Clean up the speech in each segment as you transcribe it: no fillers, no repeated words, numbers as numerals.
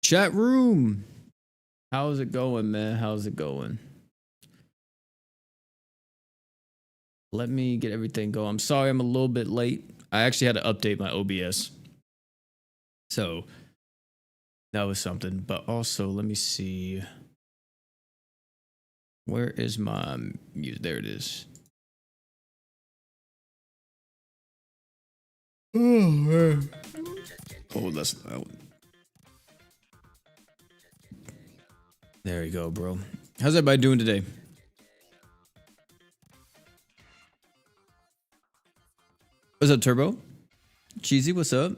Chat room. How's it going, man? How's it going? Let me get everything going. I'm sorry I'm a little bit late. I actually had to update my OBS. So that was something. But also, let me see. Where is my music? There it is. Oh, man. Oh, that's loud. There you go, bro. How's everybody doing today? What's up, Turbo? Cheesy, what's up?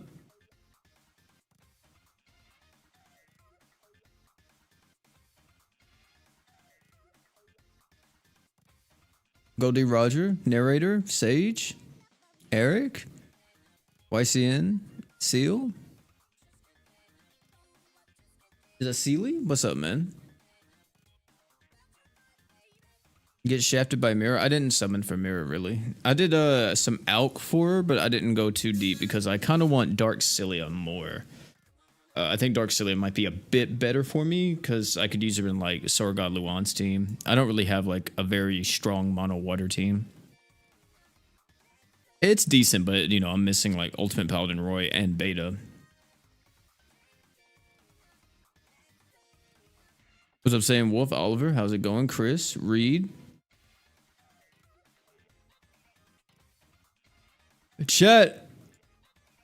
Goldie Roger, narrator, Sage, Eric, YCN, Seal. Is that Sealy? What's up, man? Get shafted by Mirror. I didn't summon for Mirror, really. I did some Alk for her, but I didn't go too deep because I kind of want Dark Cilia more. I think Dark Cilia might be a bit better for me because I could use her in like Sorgod Luan's team. I don't really have like a very strong mono water team. It's decent, but you know, I'm missing like Ultimate Paladin Roy and Beta. What's up, saying Wolf Oliver? How's it going? Chris, Reed. Chat,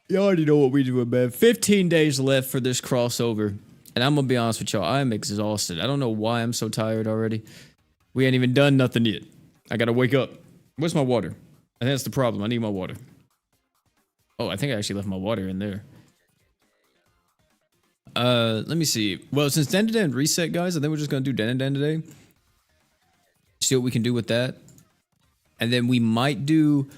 you already know what we do, man. 15 days left for this crossover. And I'm going to be honest with y'all, I'm exhausted. I don't know why I'm so tired already. We ain't even done nothing yet. I got to wake up. Where's my water? I think that's the problem. I need my water. Oh, I think I actually left my water in there. Let me see. Well, since Dandadan reset, guys, I think we're just going to do Dandadan today. See what we can do with that. And then we might do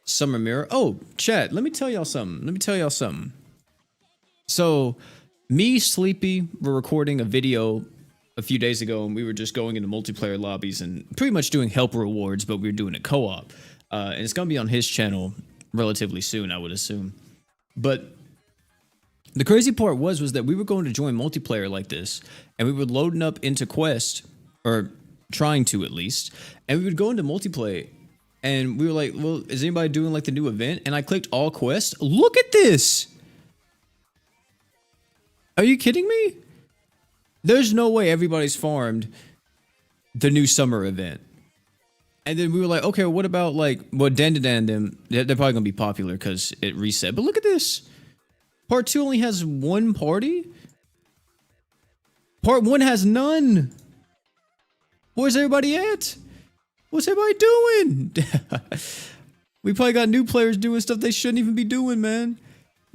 Summer Mirror. Oh, chat, let me tell y'all something. So, me, Sleepy, were recording a video a few days ago, and we were just going into multiplayer lobbies and pretty much doing help rewards, but we were doing it co-op. And it's going to be on his channel relatively soon, I would assume. But the crazy part was that we were going to join multiplayer like this, and we were loading up into Quest, or trying to at least, and we would go into multiplayer, and we were like, well, is anybody doing like the new event? And I clicked all quests. Look at this! Are you kidding me? There's no way everybody's farmed the new summer event. And then we were like, okay, what about like, well, Dandadan, them, they're probably gonna be popular because it reset. But look at this. Part 2 only has one party? Part 1 has none. Where's everybody at? What's everybody doing? We probably got new players doing stuff they shouldn't even be doing, man.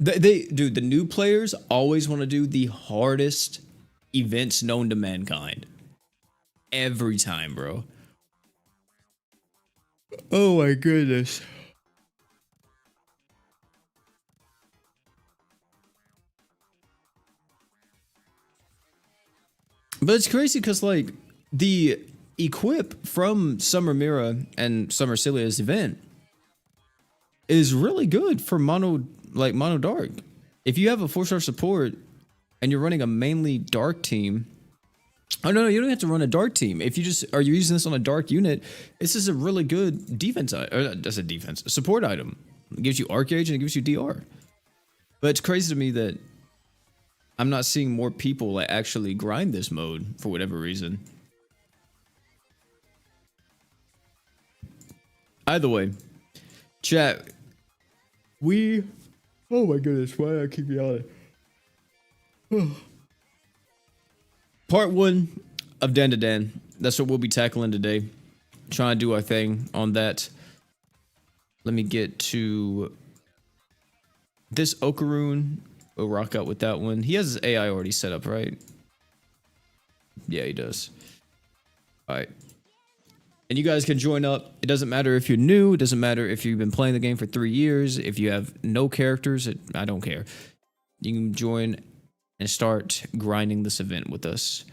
Dude, the new players always want to do the hardest events known to mankind. Every time, bro. Oh my goodness. But it's crazy because, like, the equip from Summer Mira and Summer Cilia's event is really good for mono dark. If you have a 4-star support and you're running a mainly dark team, oh no, you don't have to run a dark team. If you just are you using this on a dark unit, this is a really good defense. Or that's a defense support item. It gives you Arcage and it gives you DR. But it's crazy to me that I'm not seeing more people like actually grind this mode for whatever reason. Either way, chat. Oh my goodness, why do I keep yelling? Part 1 of Dandadan. That's what we'll be tackling today. Trying to do our thing on that. Let me get to this Okaroon. We'll rock out with that one. He has his AI already set up, right? Yeah, he does. Alright. And you guys can join up. It doesn't matter if you're new. It doesn't matter if you've been playing the game for 3 years. If you have no characters, I don't care. You can join and start grinding this event with us.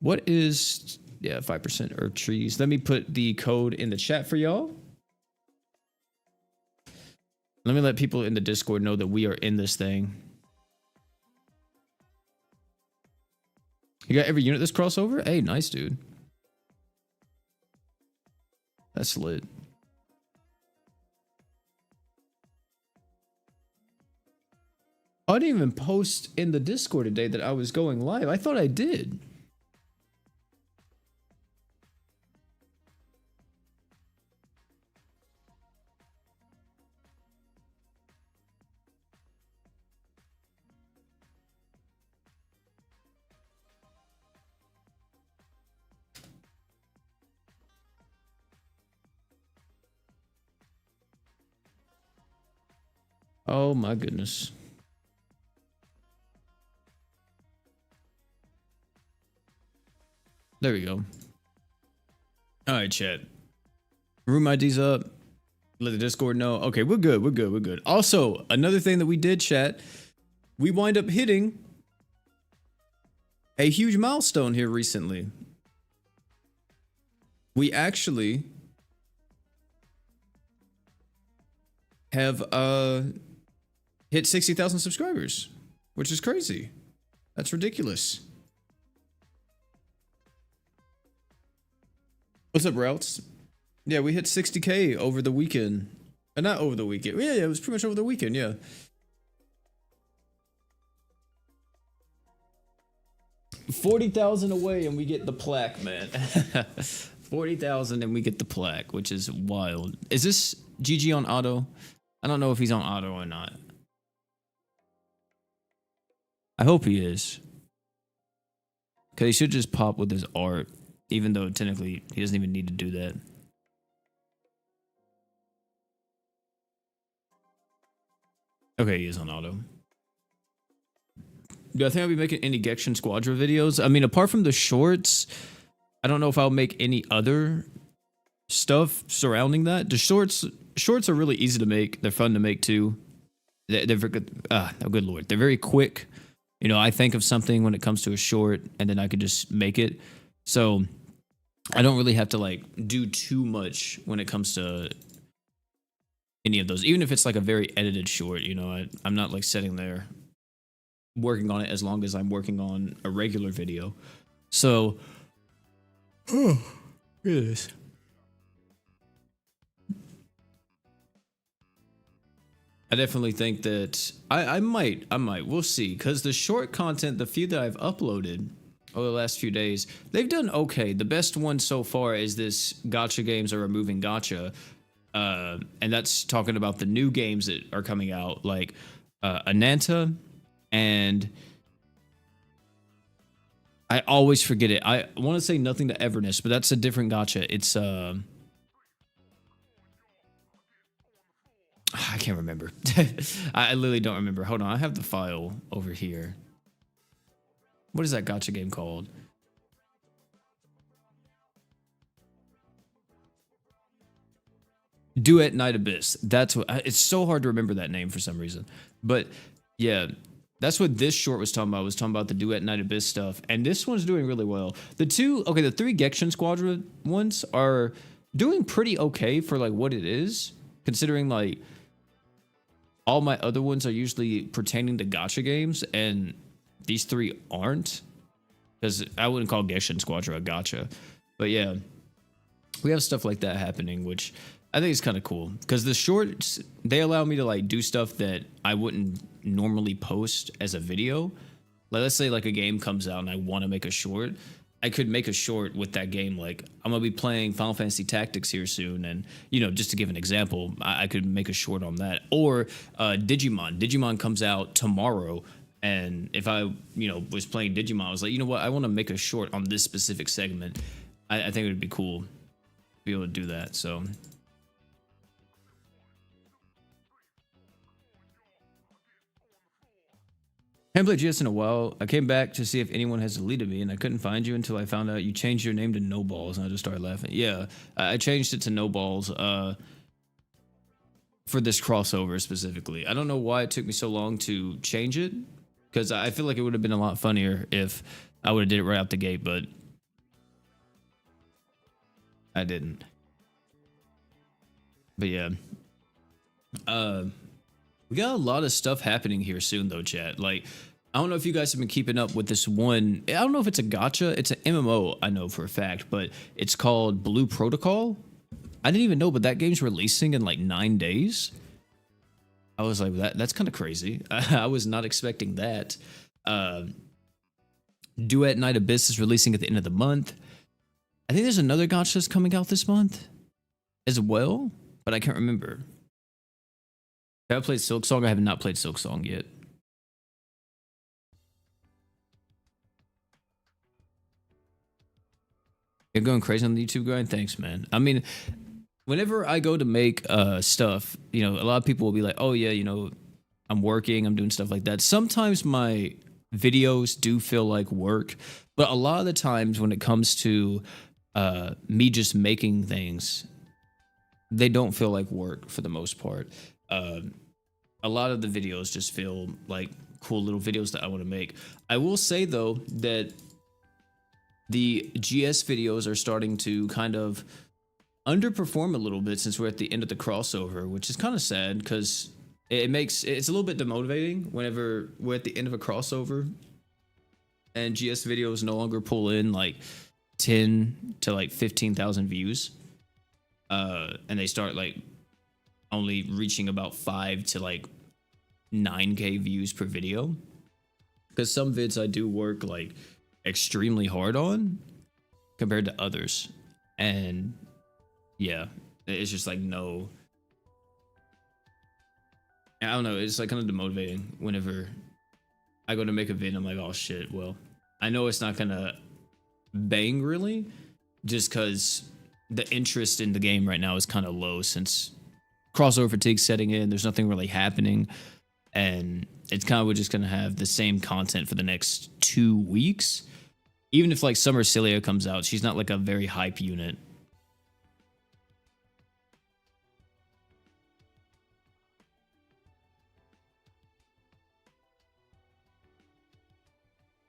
What is... yeah, 5% herb trees. Let me put the code in the chat for y'all. Let me let people in the Discord know that we are in this thing. You got every unit this crossover? Hey, nice, dude. That's lit. I didn't even post in the Discord today that I was going live. I thought I did. Oh my goodness. There we go. All right, chat. Room ID's up. Let the Discord know. Okay, we're good. We're good. We're good. Also, another thing that we did, chat, we wind up hitting a huge milestone here recently. We actually have hit 60,000 subscribers, which is crazy. That's ridiculous. What's up, Routes? Yeah, we hit 60K over the weekend. Not over the weekend. Yeah, it was pretty much over the weekend, yeah. $40,000 away and we get the plaque, man. 40,000 and we get the plaque, which is wild. Is this GG on auto? I don't know if he's on auto or not. I hope he is. Because he should just pop with his art, even though technically he doesn't even need to do that. Okay, he is on auto. Do I think I'll be making any Gextion Squadra videos? I mean, apart from the shorts, I don't know if I'll make any other stuff surrounding that. The shorts are really easy to make. They're fun to make too. They're very good. Oh, good lord, they're very quick. You know, I think of something when it comes to a short, and then I could just make it. So I don't really have to like do too much when it comes to any of those. Even if it's like a very edited short, you know, I'm not like sitting there working on it as long as I'm working on a regular video. So, oh, look at this. I definitely think that I might, we'll see. Because the short content, the few that I've uploaded over the last few days, they've done okay. The best one so far is this Gacha Games Are Removing Gacha. And that's talking about the new games that are coming out, like Ananta, and I always forget it. I want to say Nothing to Everness, but that's a different gacha. It's I can't remember. I literally don't remember. Hold on, I have the file over here. What is that gacha game called? Duet Night Abyss. That's what. It's so hard to remember that name for some reason. But yeah, that's what this short was talking about. It was talking about the Duet Night Abyss stuff, and this one's doing really well. The three Gextion Squadra ones are doing pretty okay for like what it is, considering like all my other ones are usually pertaining to gacha games, and these three aren't, because I wouldn't call Gextion Squadra a gacha. But yeah, we have stuff like that happening, which I think it's kind of cool, because the shorts, they allow me to like do stuff that I wouldn't normally post as a video. Like, let's say like a game comes out and I want to make a short. I could make a short with that game. Like, I'm going to be playing Final Fantasy Tactics here soon. And, you know, just to give an example, I could make a short on that. Or Digimon. Digimon comes out tomorrow. And if I, you know, was playing Digimon, I was like, you know what? I want to make a short on this specific segment. I think it would be cool to be able to do that. So I haven't played GS in a while. I came back to see if anyone has deleted me, and I couldn't find you until I found out you changed your name to No Balls, and I just started laughing. Yeah, I changed it to No Balls for this crossover specifically. I don't know why it took me so long to change it, because I feel like it would have been a lot funnier if I would have did it right out the gate, but I didn't. But yeah. We got a lot of stuff happening here soon, though, chat. Like, I don't know if you guys have been keeping up with this one. I don't know if it's a gacha. It's an MMO, I know for a fact, but it's called Blue Protocol. I didn't even know, but that game's releasing in like 9 days. I was like, that's kind of crazy. I was not expecting that. Duet Night Abyss is releasing at the end of the month. I think there's another gacha that's coming out this month as well, but I can't remember. Have I played Silk Song? I have not played Silk Song yet. You're going crazy on the YouTube grind? Thanks, man. I mean, whenever I go to make stuff, you know, a lot of people will be like, oh yeah, you know, I'm working, I'm doing stuff like that. Sometimes my videos do feel like work, but a lot of the times when it comes to me just making things, they don't feel like work for the most part. A lot of the videos just feel like cool little videos that I want to make. I will say though that the GS videos are starting to kind of underperform a little bit since we're at the end of the crossover, which is kind of sad because it's a little bit demotivating whenever we're at the end of a crossover and GS videos no longer pull in like 10 to like 15,000 views, and they start like only reaching about 5 to like 9K views per video. Because some vids I do work like extremely hard on compared to others, and yeah, it's just like no, I don't know, it's like kind of demotivating whenever I go to make a vid. I'm like, oh shit, well, I know it's not gonna bang really, just because the interest in the game right now is kind of low since crossover fatigue setting in. There's nothing really happening, and it's kind of, we're just gonna have the same content for the next 2 weeks. Even if like Summer Celia comes out, she's not like a very hype unit.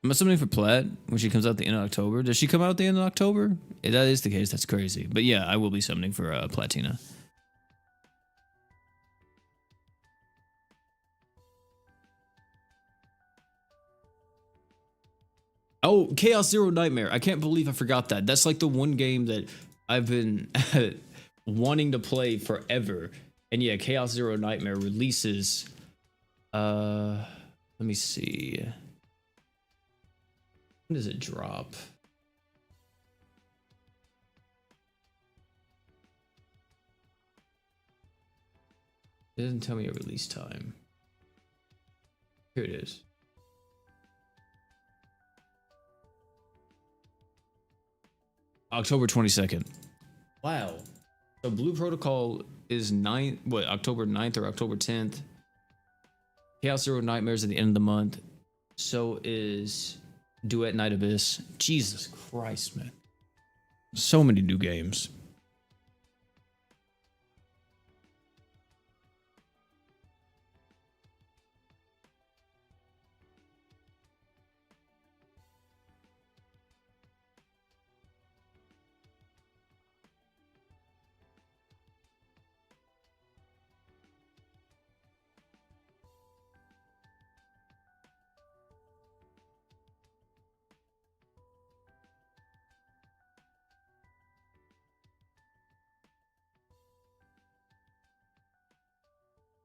I'm assuming for Plat when she comes out at the end of October. Does she come out at the end of October? If that is the case, that's crazy. But yeah, I will be summoning for Platina. Oh, Chaos Zero Nightmare. I can't believe I forgot that. That's like the one game that I've been wanting to play forever. And yeah, Chaos Zero Nightmare releases. Let me see. When does it drop? It doesn't tell me a release time. Here it is. October 22nd. Wow. So Blue Protocol is October 9th or October 10th. Chaos Zero Nightmares at the end of the month. So is Duet Night Abyss. Jesus Christ, man. So many new games.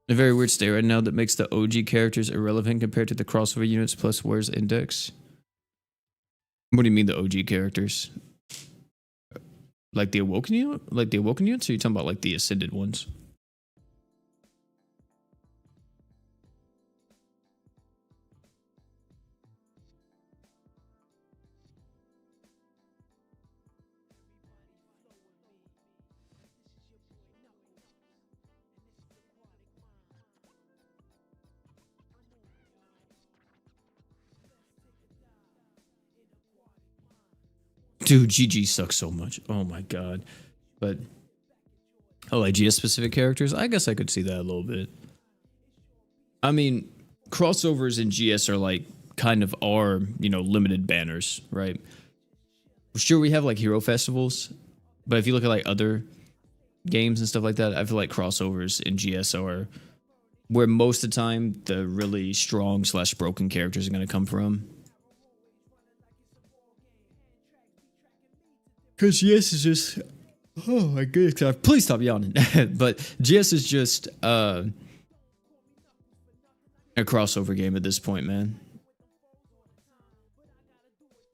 A very weird state right now that makes the OG characters irrelevant compared to the crossover units plus where's index. What do you mean the OG characters? Like the awoken unit? Like the awoken units? Or are you talking about like the ascended ones? Dude, GG sucks so much. Oh my god. But like GS specific characters, I guess I could see that a little bit. I mean, crossovers in GS are like kind of our, you know, limited banners, right? Sure, we have like hero festivals, but if you look at like other games and stuff like that, I feel like crossovers in GS are where most of the time the really strong slash broken characters are going to come from. Because GS is just, oh my goodness, please stop yawning. But GS is just a crossover game at this point, man.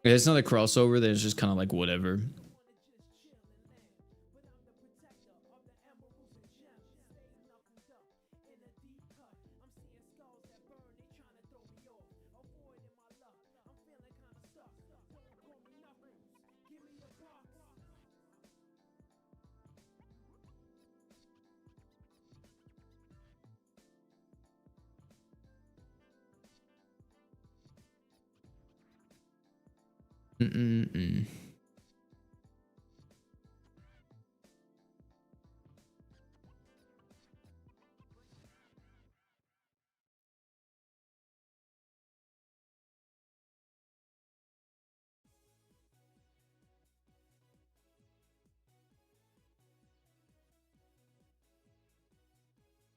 It's not a crossover, then it's just kind of like whatever. Mm-mm-mm.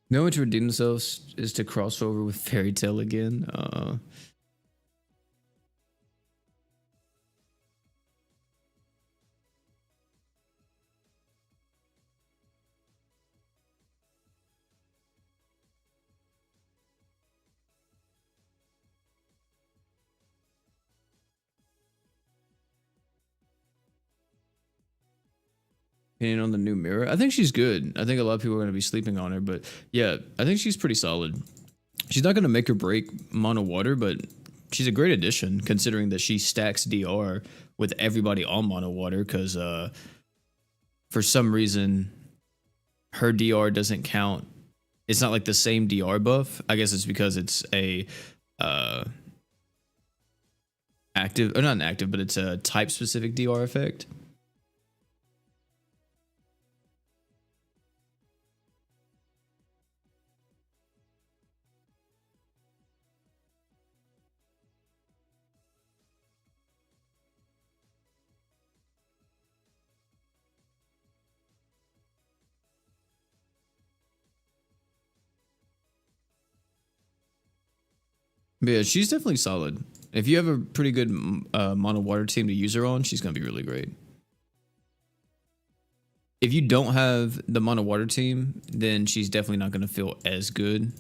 No one to redeem themselves is to cross over with Fairy Tail again. Opinion on the new Mirror? I think she's good. I think a lot of people are going to be sleeping on her, but yeah, I think she's pretty solid. She's not going to make or break Mono Water, but she's a great addition considering that she stacks DR with everybody on Mono Water because for some reason her DR doesn't count. It's not like the same DR buff. I guess it's because it's a active, or not an active, but it's a type specific DR effect. But yeah, she's definitely solid. If you have a pretty good mono water team to use her on, she's going to be really great. If you don't have the mono water team, then she's definitely not going to feel as good.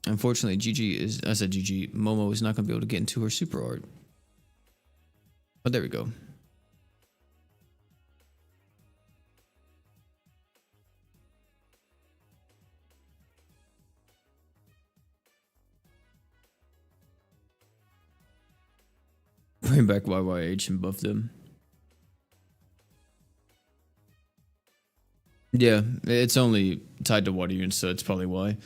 Unfortunately, I said GG, Momo is not going to be able to get into her super art. But there we go. Bring back YYH and buff them. Yeah, it's only tied to water units, so it's probably why.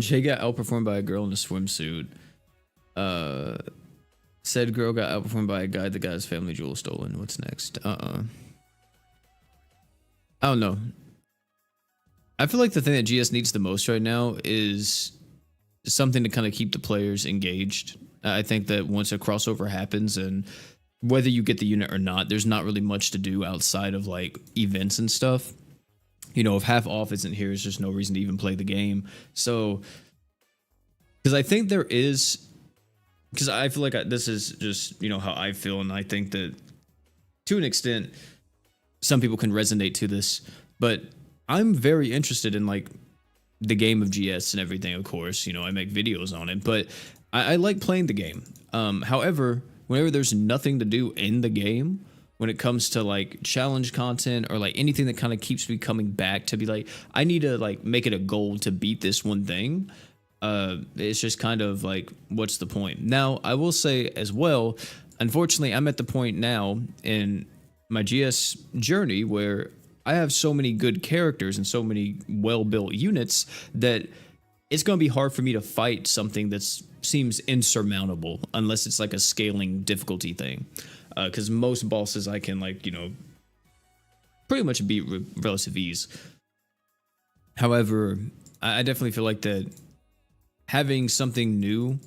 Jay got outperformed by a girl in a swimsuit. Said girl got outperformed by a guy that got his family jewel stolen. What's next? I don't know. I feel like the thing that GS needs the most right now is something to kind of keep the players engaged. I think that once a crossover happens and whether you get the unit or not, there's not really much to do outside of like events and stuff. You know, if half off isn't here, there's just no reason to even play the game. So, because I think there is, because I feel like this is just, you know, how I feel. And I think that to an extent, some people can resonate to this, but I'm very interested in like the game of GS and everything. Of course, you know, I make videos on it, but I like playing the game. However, whenever there's nothing to do in the game, when it comes to like challenge content or like anything that kind of keeps me coming back to be like, I need to like make it a goal to beat this one thing. It's just kind of like, what's the point? Now, I will say as well, unfortunately, I'm at the point now in my GS journey where I have so many good characters and so many well-built units that it's going to be hard for me to fight something that seems insurmountable unless it's like a scaling difficulty thing. Because most bosses I can, like, you know, pretty much beat with relative ease. However, I definitely feel like that having something new,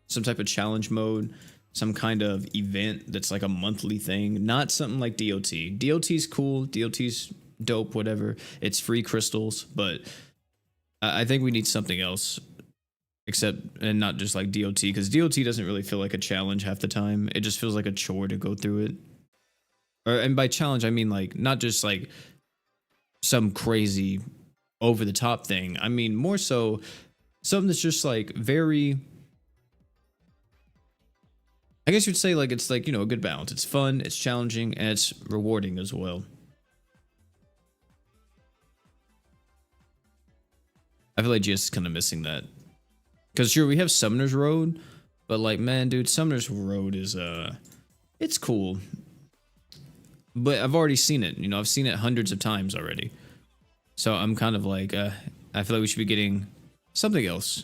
some type of challenge mode, some kind of event that's like a monthly thing, not something like DOT. DOT's cool, DOT's dope, whatever. It's free crystals, but I think we need something else, except, and not just like DOT, because DOT doesn't really feel like a challenge half the time. It just feels like a chore to go through it. And by challenge, I mean like not just like some crazy over the top thing. I mean more so something that's just like very, I guess you'd say like it's like, you know, a good balance. It's fun, it's challenging, and it's rewarding as well. I feel like GS is kind of missing that. Because sure, we have Summoner's Road, but like, man, dude, Summoner's Road is, it's cool. But I've already seen it, you know, I've seen it hundreds of times already. So I'm kind of like, I feel like we should be getting something else.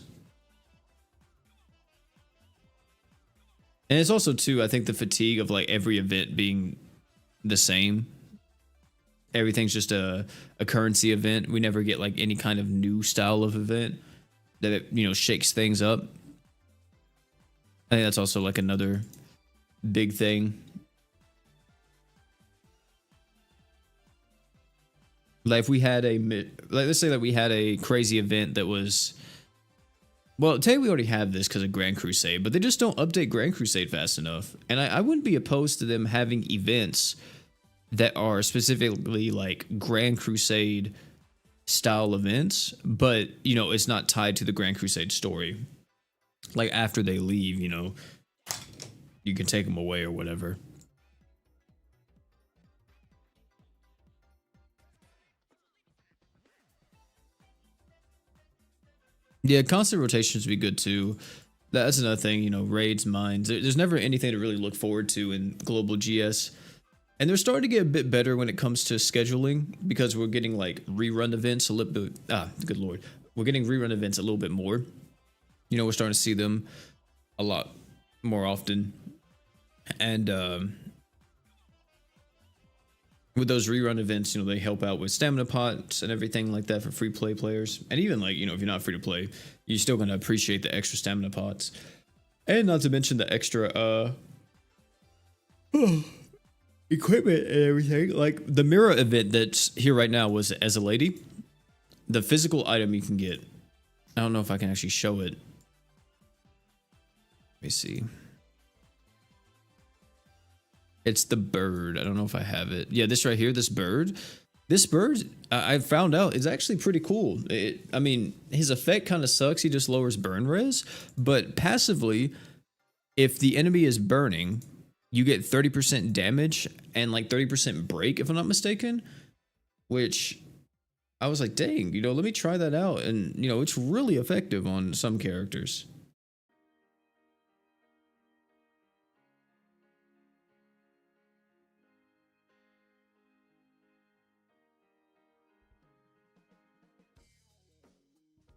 And it's also, too, I think the fatigue of like every event being the same. Everything's just a currency event. We never get like any kind of new style of event that, you know, shakes things up. I think that's also like another big thing. Like if we had a, like let's say that we had a crazy event that was, well, today we already have this because of Grand Crusade, but they just don't update Grand Crusade fast enough. And I wouldn't be opposed to them having events that are specifically like Grand Crusade style events, but, you know, it's not tied to the Grand Crusade story. Like after they leave, you know, you can take them away or whatever. Yeah, constant rotations would be good too. That's another thing, you know, raids, mines. There's never anything to really look forward to in global GS. And they're starting to get a bit better when it comes to scheduling because we're getting like rerun events a little bit. Good lord. We're getting rerun events a little bit more. You know, we're starting to see them a lot more often. And with those rerun events, you know, they help out with stamina pots and everything like that for free play players. And even like, you know, if you're not free to play, you're still going to appreciate the extra stamina pots. And not to mention the extra equipment and everything. Like the mirror event that's here right now was as a lady. The physical item you can get. I don't know if I can actually show it. Let me see. It's the bird. I don't know if I have it. Yeah, this right here, this bird. This bird, I found out, is actually pretty cool. I mean, his effect kind of sucks. He just lowers burn res. But passively, if the enemy is burning, you get 30% damage and like 30% break, if I'm not mistaken. Which I was like, dang, you know, let me try that out. And, you know, it's really effective on some characters.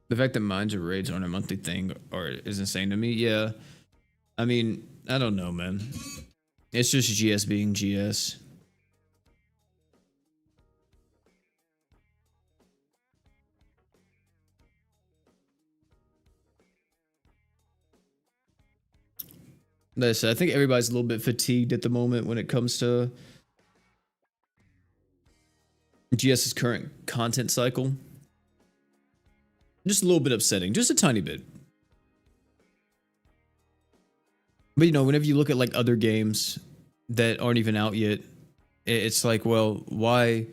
The fact that mines or raids aren't a monthly thing is insane to me. Yeah. I mean, I don't know, man. It's just GS being GS. I think everybody's a little bit fatigued at the moment when it comes to GS's current content cycle. Just a little bit upsetting, just a tiny bit. But you know, whenever you look at like other games that aren't even out yet, it's like, well, why?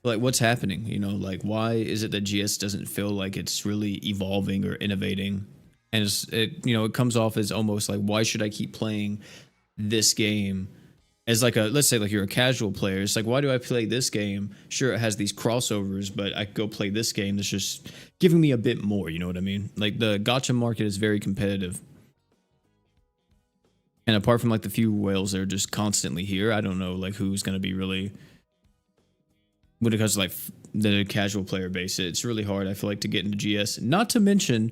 Like, what's happening? You know, like, why is it that GS doesn't feel like it's really evolving or innovating? And it, you know, it comes off as almost like, why should I keep playing this game as like a, let's say like you're a casual player, it's like, why do I play this game? Sure, it has these crossovers, but I could go play this game that's just giving me a bit more, you know what I mean? Like the gacha market is very competitive. And apart from like the few whales that are just constantly here, I don't know like who's going to be really, when it comes to like the casual player base, it's really hard, I feel like, to get into GS. Not to mention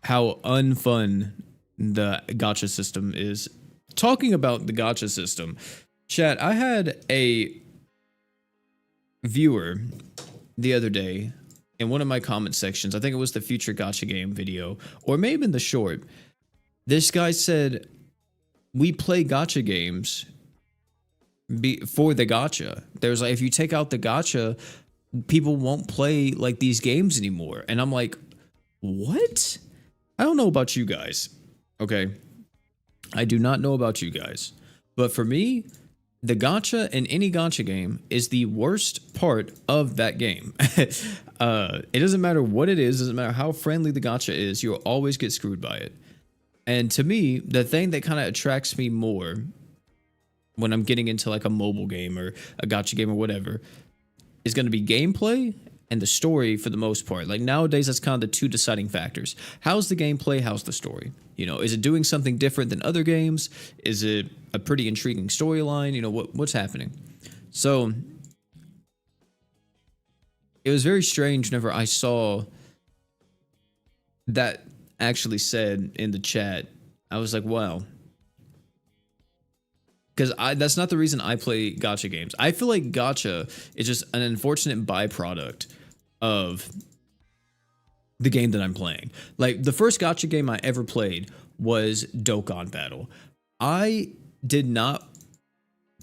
how unfun the gacha system is. Talking about the gacha system, chat, I had a viewer the other day in one of my comment sections, I think it was the future gacha game video, or maybe in the short, this guy said, we play gacha games for the gacha. There's like, if you take out the gacha, people won't play like these games anymore. And I'm like, what? I don't know about you guys. Okay. I do not know about you guys. But for me, the gacha in any gacha game is the worst part of that game. It doesn't matter what it is, doesn't matter how friendly the gacha is, you'll always get screwed by it. And to me, the thing that kind of attracts me more when I'm getting into like a mobile game or a gacha game or whatever is going to be gameplay and the story for the most part. Like nowadays, that's kind of the two deciding factors. How's the gameplay? How's the story? You know, is it doing something different than other games? Is it a pretty intriguing storyline? You know, what's happening? So it was very strange whenever I saw that actually said in the chat. I was like, wow. Because that's not the reason I play gacha games. I feel like gacha is just an unfortunate byproduct of the game that I'm playing. Like the first gacha game I ever played was Dokkan Battle. I did not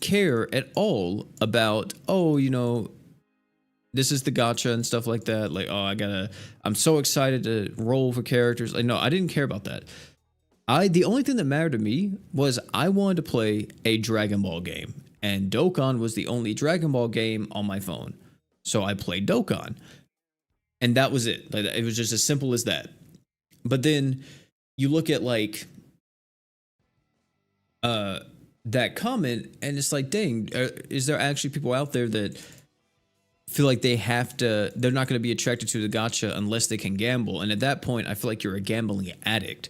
care at all about, oh, you know, this is the gacha and stuff like that. Like, oh, I'm so excited to roll for characters. Like, no, I didn't care about that. The only thing that mattered to me was I wanted to play a Dragon Ball game, and Dokkan was the only Dragon Ball game on my phone. So I played Dokkan, and that was it. Like, it was just as simple as that. But then you look at like that comment, and it's like, dang, is there actually people out there that feel like they're not going to be attracted to the gacha unless they can gamble? And at that point, I feel like you're a gambling addict.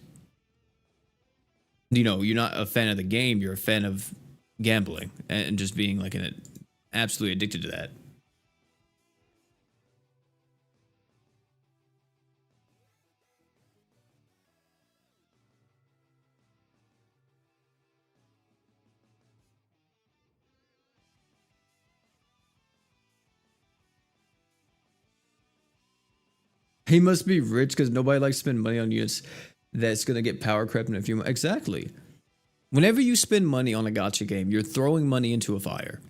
You know, you're not a fan of the game, you're a fan of gambling and just being like absolutely addicted to that. He must be rich because nobody likes to spend money on units that's going to get power crept in a few months. Exactly. Whenever you spend money on a gacha game, you're throwing money into a fire.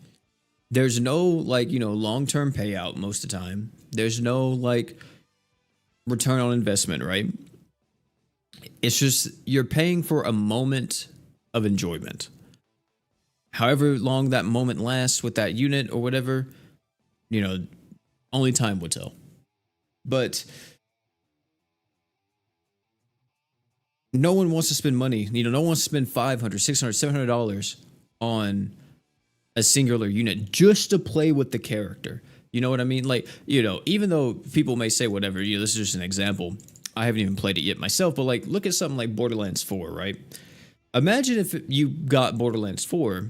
There's no, like, you know, long-term payout most of the time. There's no, like, return on investment, right? It's just you're paying for a moment of enjoyment. However long that moment lasts with that unit or whatever, you know, only time will tell. But no one wants to spend money. You know, no one wants to spend $500, $600, $700 on a singular unit just to play with the character. You know what I mean? Like, you know, even though people may say whatever, you know, this is just an example. I haven't even played it yet myself, but like, look at something like Borderlands 4, right? Imagine if you got Borderlands 4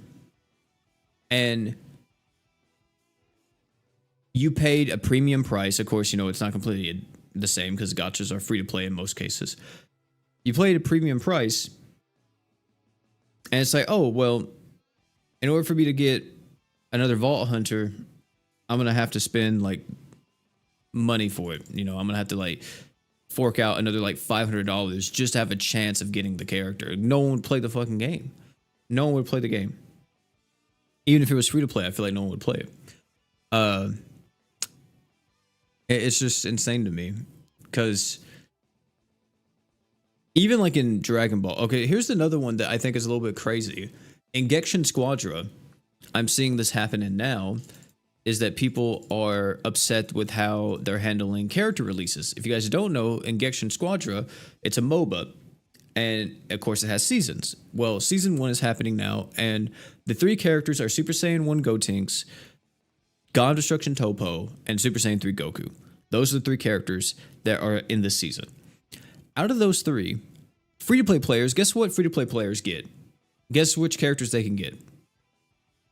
and you paid a premium price. Of course, you know, it's not completely the same because gachas are free to play in most cases. You played a premium price, and it's like, oh, well, in order for me to get another Vault Hunter, I'm going to have to spend, like, money for it. You know, I'm going to have to, like, fork out another, like, $500 just to have a chance of getting the character. No one would play the fucking game. No one would play the game. Even if it was free to play, I feel like no one would play it. It's just insane to me because even like in Dragon Ball, okay, here's another one that I think is a little bit crazy. In Genshin Squadra, I'm seeing this happen in now, is that people are upset with how they're handling character releases. If you guys don't know, in Genshin Squadra, it's a MOBA. And of course, it has seasons. Well, season 1 is happening now, and the 3 characters are Super Saiyan 1 Gotenks, God of Destruction Toppo, and Super Saiyan 3 Goku. Those are the 3 characters that are in this season. Out of those 3, free-to-play players, guess what free-to-play players get? Guess which characters they can get?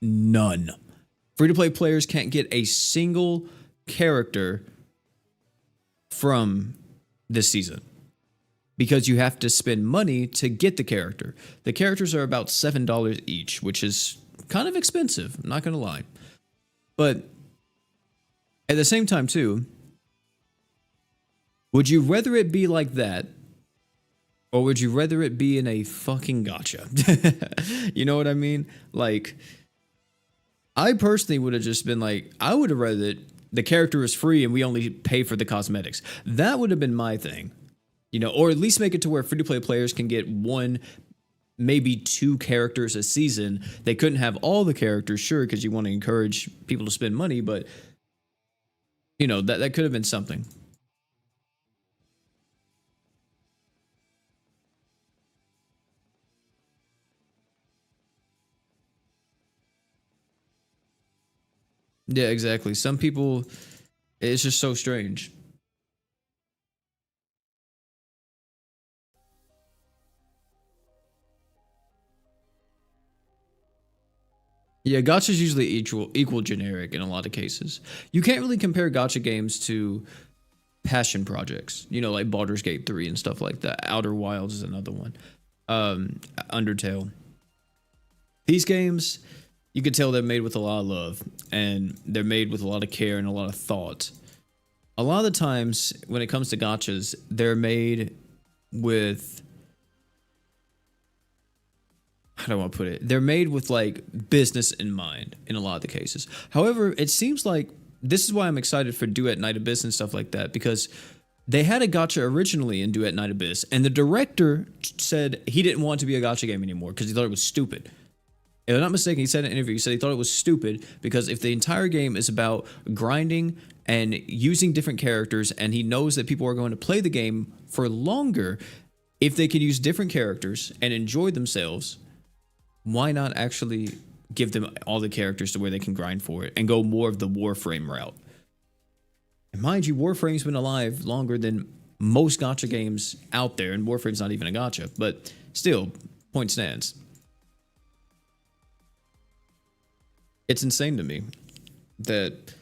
None. Free-to-play players can't get a single character from this season because you have to spend money to get the character. The characters are about $7 each, which is kind of expensive, I'm not going to lie. But at the same time, too, would you rather it be like that, or would you rather it be in a fucking gacha? You know what I mean? Like, I personally would have just been like, I would have rather that the character is free and we only pay for the cosmetics. That would have been my thing. You know, or at least make it to where free-to-play players can get 1, maybe 2 characters a season. They couldn't have all the characters, sure, because you want to encourage people to spend money, but, you know, that could have been something. Yeah, exactly. Some people, it's just so strange. Yeah, gacha's usually equal generic in a lot of cases. You can't really compare gacha games to passion projects, you know, like Baldur's Gate 3 and stuff like that. Outer Wilds is another one. Undertale. These games, you could tell they're made with a lot of love, and they're made with a lot of care and a lot of thought. A lot of the times when it comes to gachas, they're made with, how do I want to put it? They're made with like business in mind in a lot of the cases. However, it seems like this is why I'm excited for Duet Night Abyss and stuff like that, because they had a gacha originally in Duet Night Abyss, and the director said he didn't want it to be a gacha game anymore because he thought it was stupid. If I'm not mistaken, he said in an interview, he said he thought it was stupid because if the entire game is about grinding and using different characters, and he knows that people are going to play the game for longer, if they can use different characters and enjoy themselves, why not actually give them all the characters to where they can grind for it and go more of the Warframe route? And mind you, Warframe's been alive longer than most gacha games out there, and Warframe's not even a gacha, but still, point stands. It's insane to me that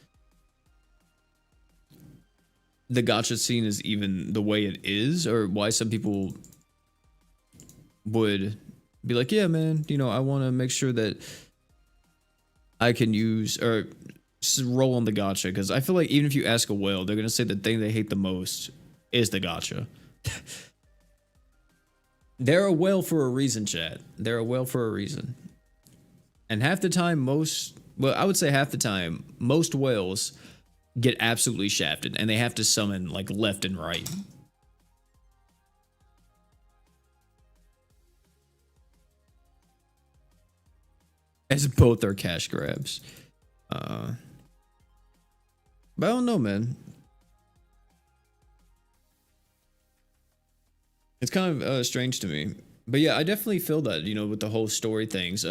the gacha scene is even the way it is, or why some people would be like, yeah, man, you know, I want to make sure that I can use or roll on the gacha, because I feel like even if you ask a whale, they're going to say the thing they hate the most is the gacha. They're a whale for a reason, chat. They're a whale for a reason. And half the time, I would say half the time, most whales get absolutely shafted, and they have to summon like left and right. As both are cash grabs. But I don't know, man. It's kind of strange to me. But yeah, I definitely feel that, you know, with the whole story things.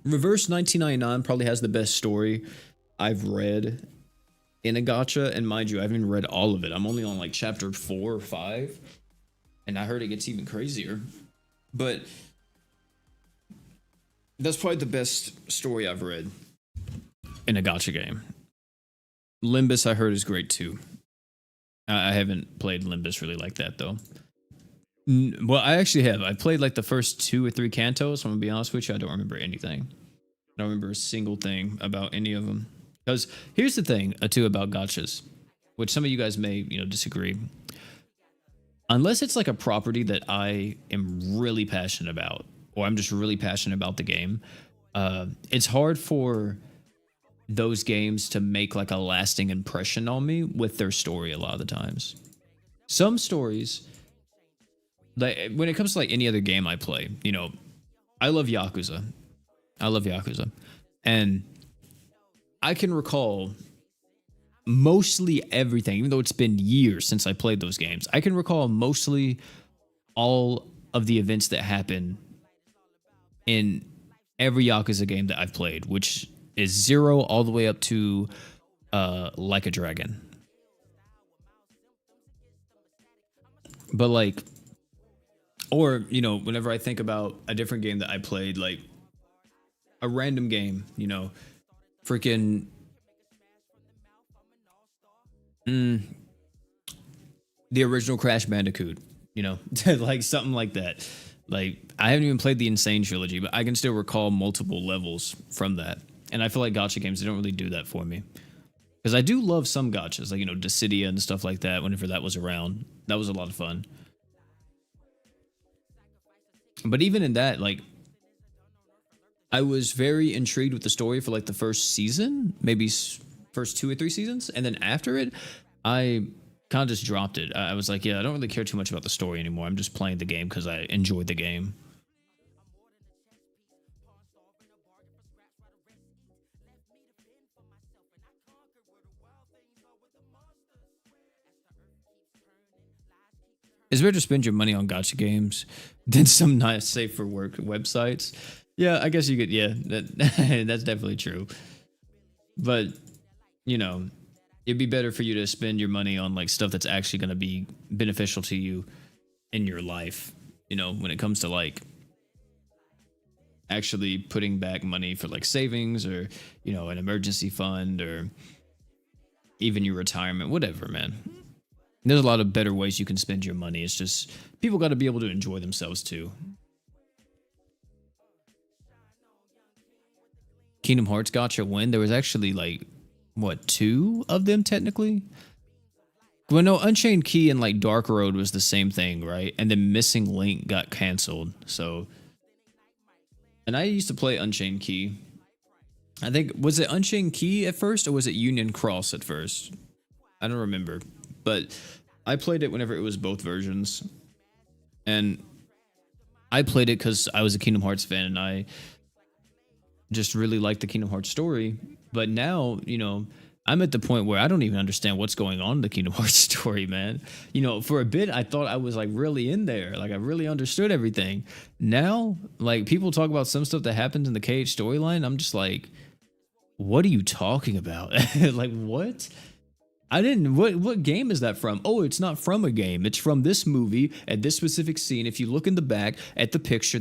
Reverse 1999 probably has the best story I've read in a gacha. And mind you, I haven't even read all of it. I'm only on like chapter 4 or 5. And I heard it gets even crazier. But that's probably the best story I've read in a gacha game. Limbus, I heard, is great too. I haven't played Limbus really like that though. Well, I actually have. I played like the first 2 or 3 cantos. So I'm gonna be honest with you, I don't remember anything. I don't remember a single thing about any of them. Because here's the thing, too, about gachas, which some of you guys may, you know, disagree. Unless it's like a property that I am really passionate about, or I'm just really passionate about the game, it's hard for those games to make like a lasting impression on me with their story a lot of the times. Some stories, like when it comes to like any other game I play, you know, I love Yakuza. And I can recall mostly everything, even though it's been years since I played those games. I can recall mostly all of the events that happen in every Yakuza game that I've played, which is 0 all the way up to Like a Dragon. But like, or, you know, whenever I think about a different game that I played, like a random game, you know, freaking the original Crash Bandicoot, you know, like something like that. Like, I haven't even played the Insane trilogy, but I can still recall multiple levels from that. And I feel like gacha games, they don't really do that for me. Because I do love some gachas, like, you know, Dissidia and stuff like that, whenever that was around. That was a lot of fun. But even in that, like, I was very intrigued with the story for like the first season, maybe first 2 or 3 seasons. And then after it, I kind of just dropped it. I was like, yeah, I don't really care too much about the story anymore. I'm just playing the game because I enjoyed the game. It's better to spend your money on gacha games than some nice safe for work websites. Yeah, I guess you could. Yeah, that's definitely true. But, you know, it'd be better for you to spend your money on like stuff that's actually going to be beneficial to you in your life. You know, when it comes to like actually putting back money for like savings or, you know, an emergency fund or even your retirement, whatever, man. There's a lot of better ways you can spend your money. It's just people got to be able to enjoy themselves too. Kingdom Hearts gacha win. There was actually like, what, 2 of them technically? Well, no, Unchained Key and like Dark Road was the same thing, right? And then Missing Link got canceled. So, and I used to play Unchained Key. I think, was it Unchained Key at first or was it Union Cross at first? I don't remember. But I played it whenever it was both versions. And I played it because I was a Kingdom Hearts fan and I just really liked the Kingdom Hearts story. But now, you know, I'm at the point where I don't even understand what's going on in the Kingdom Hearts story, man. You know, for a bit, I thought I was like really in there. Like I really understood everything. Now, like people talk about some stuff that happens in the KH storyline. I'm just like, what are you talking about? Like, what? I didn't. What game is that from? Oh, it's not from a game. It's from this movie at this specific scene. If you look in the back at the picture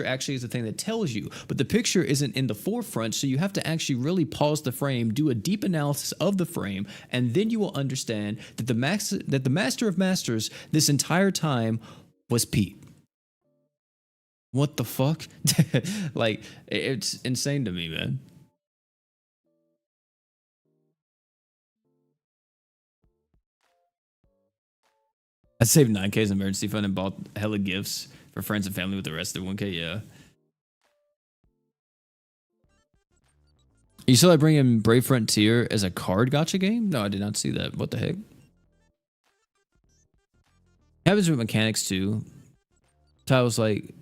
actually is the thing that tells you. But the picture isn't in the forefront, so you have to actually really pause the frame, do a deep analysis of the frame, and then you will understand that the master of masters this entire time was Pete. What the fuck? Like, it's insane to me, man. I saved 9K's emergency fund and bought hella gifts for friends and family with the rest of 1K. Yeah. You saw I bring in Brave Frontier as a card gacha game? No, I did not see that. What the heck? Happens with mechanics too. Titles like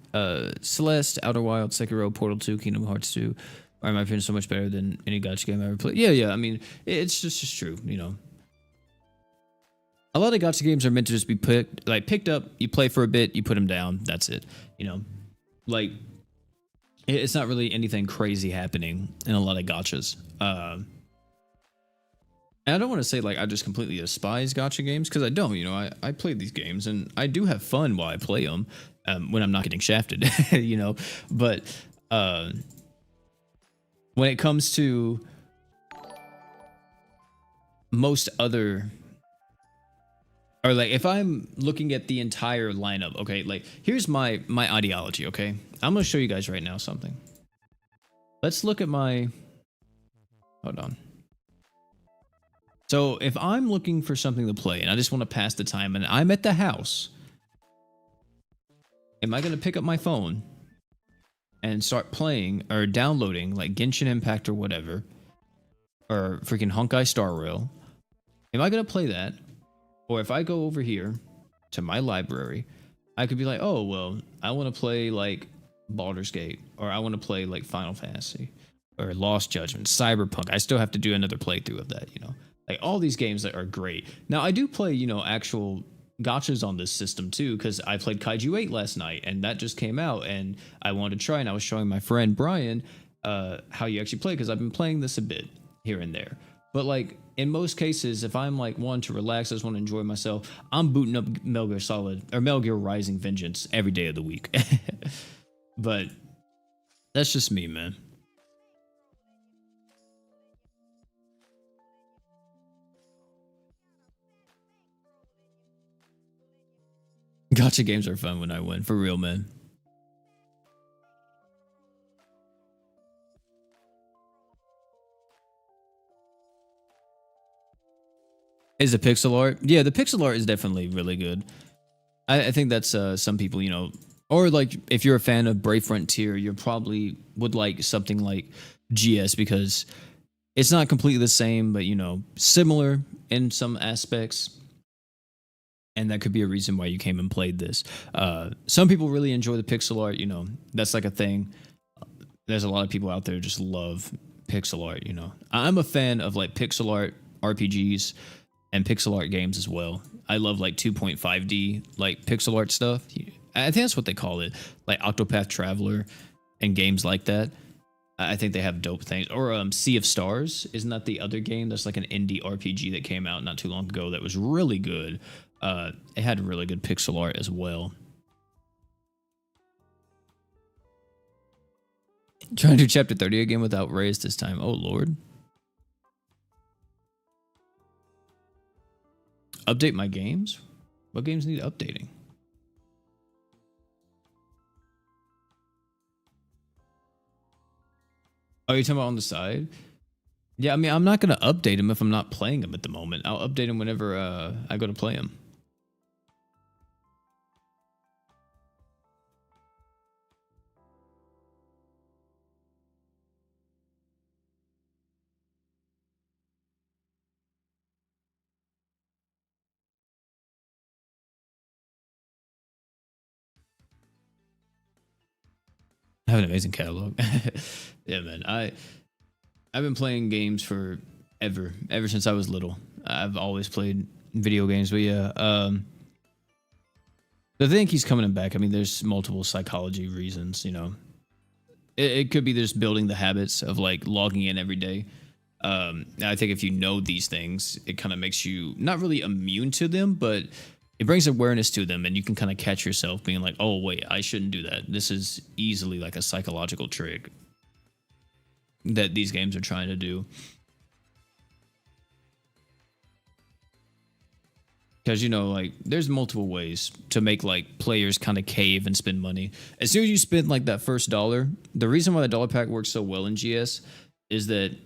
Celeste, Outer Wild, Sekiro, Portal 2, Kingdom Hearts 2 are, in my opinion, so much better than any gacha game I ever played. Yeah. I mean, it's just true, you know. A lot of gacha games are meant to just be picked up, you play for a bit, you put them down, that's it. You know, like, it's not really anything crazy happening in a lot of gachas. And I don't want to say, like, I just completely despise gacha games, because I don't, you know, I play these games, and I do have fun while I play them, when I'm not getting shafted, you know, but when it comes to most other... Or like if I'm looking at the entire lineup, okay, like here's my ideology, okay? I'm gonna show you guys right now something. Let's look at my, hold on. So if I'm looking for something to play and I just want to pass the time and I'm at the house, am I gonna pick up my phone and start playing or downloading like Genshin Impact or whatever, or freaking Honkai Star Rail? Am I gonna play that? Or if I go over here to my library, I could be like, oh, well, I want to play like Baldur's Gate, or I want to play like Final Fantasy, or Lost Judgment, Cyberpunk. I still have to do another playthrough of that, you know? Like all these games that are great. Now, I do play, you know, actual gotchas on this system too, because I played Kaiju 8 last night and that just came out and I wanted to try, and I was showing my friend Brian how you actually play, because I've been playing this a bit here and there. But like in most cases, if I'm like one to relax, I just want to enjoy myself, I'm booting up Metal Gear Solid or Metal Gear Rising Vengeance every day of the week. But that's just me, man. Gotcha games are fun when I win, for real, man. Is the pixel art? Yeah, the pixel art is definitely really good. I think that's some people, you know, or like if you're a fan of Brave Frontier, you probably would like something like GS, because it's not completely the same, but you know, similar in some aspects. And that could be a reason why you came and played this. Some people really enjoy the pixel art, you know, that's like a thing. There's a lot of people out there who just love pixel art, you know. I'm a fan of like pixel art RPGs and pixel art games as well. I love like 2.5D like pixel art stuff. I think that's what they call it, like Octopath Traveler and games like that. I think they have dope things. Or Sea of Stars, isn't that the other game that's like an indie RPG that came out not too long ago that was really good? It had really good pixel art as well. Trying to do chapter 30 again without Reyes this time. Oh lord. Update my games? What games need updating? Oh, you're talking about on the side? Yeah, I mean, I'm not going to update them if I'm not playing them at the moment. I'll update them whenever I go to play them. I have an amazing catalog. Yeah, man. I've been playing games for ever since I was little. I've always played video games, but yeah, I think he's coming back. I mean, there's multiple psychology reasons, you know. It could be just building the habits of like logging in every day. I think if you know these things, it kind of makes you not really immune to them, but it brings awareness to them, and you can kind of catch yourself being like, oh wait, I shouldn't do that. This is easily like a psychological trick that these games are trying to do. Because, you know, like there's multiple ways to make like players kind of cave and spend money. As soon as you spend like that first dollar, the reason why the dollar pack works so well in GS is that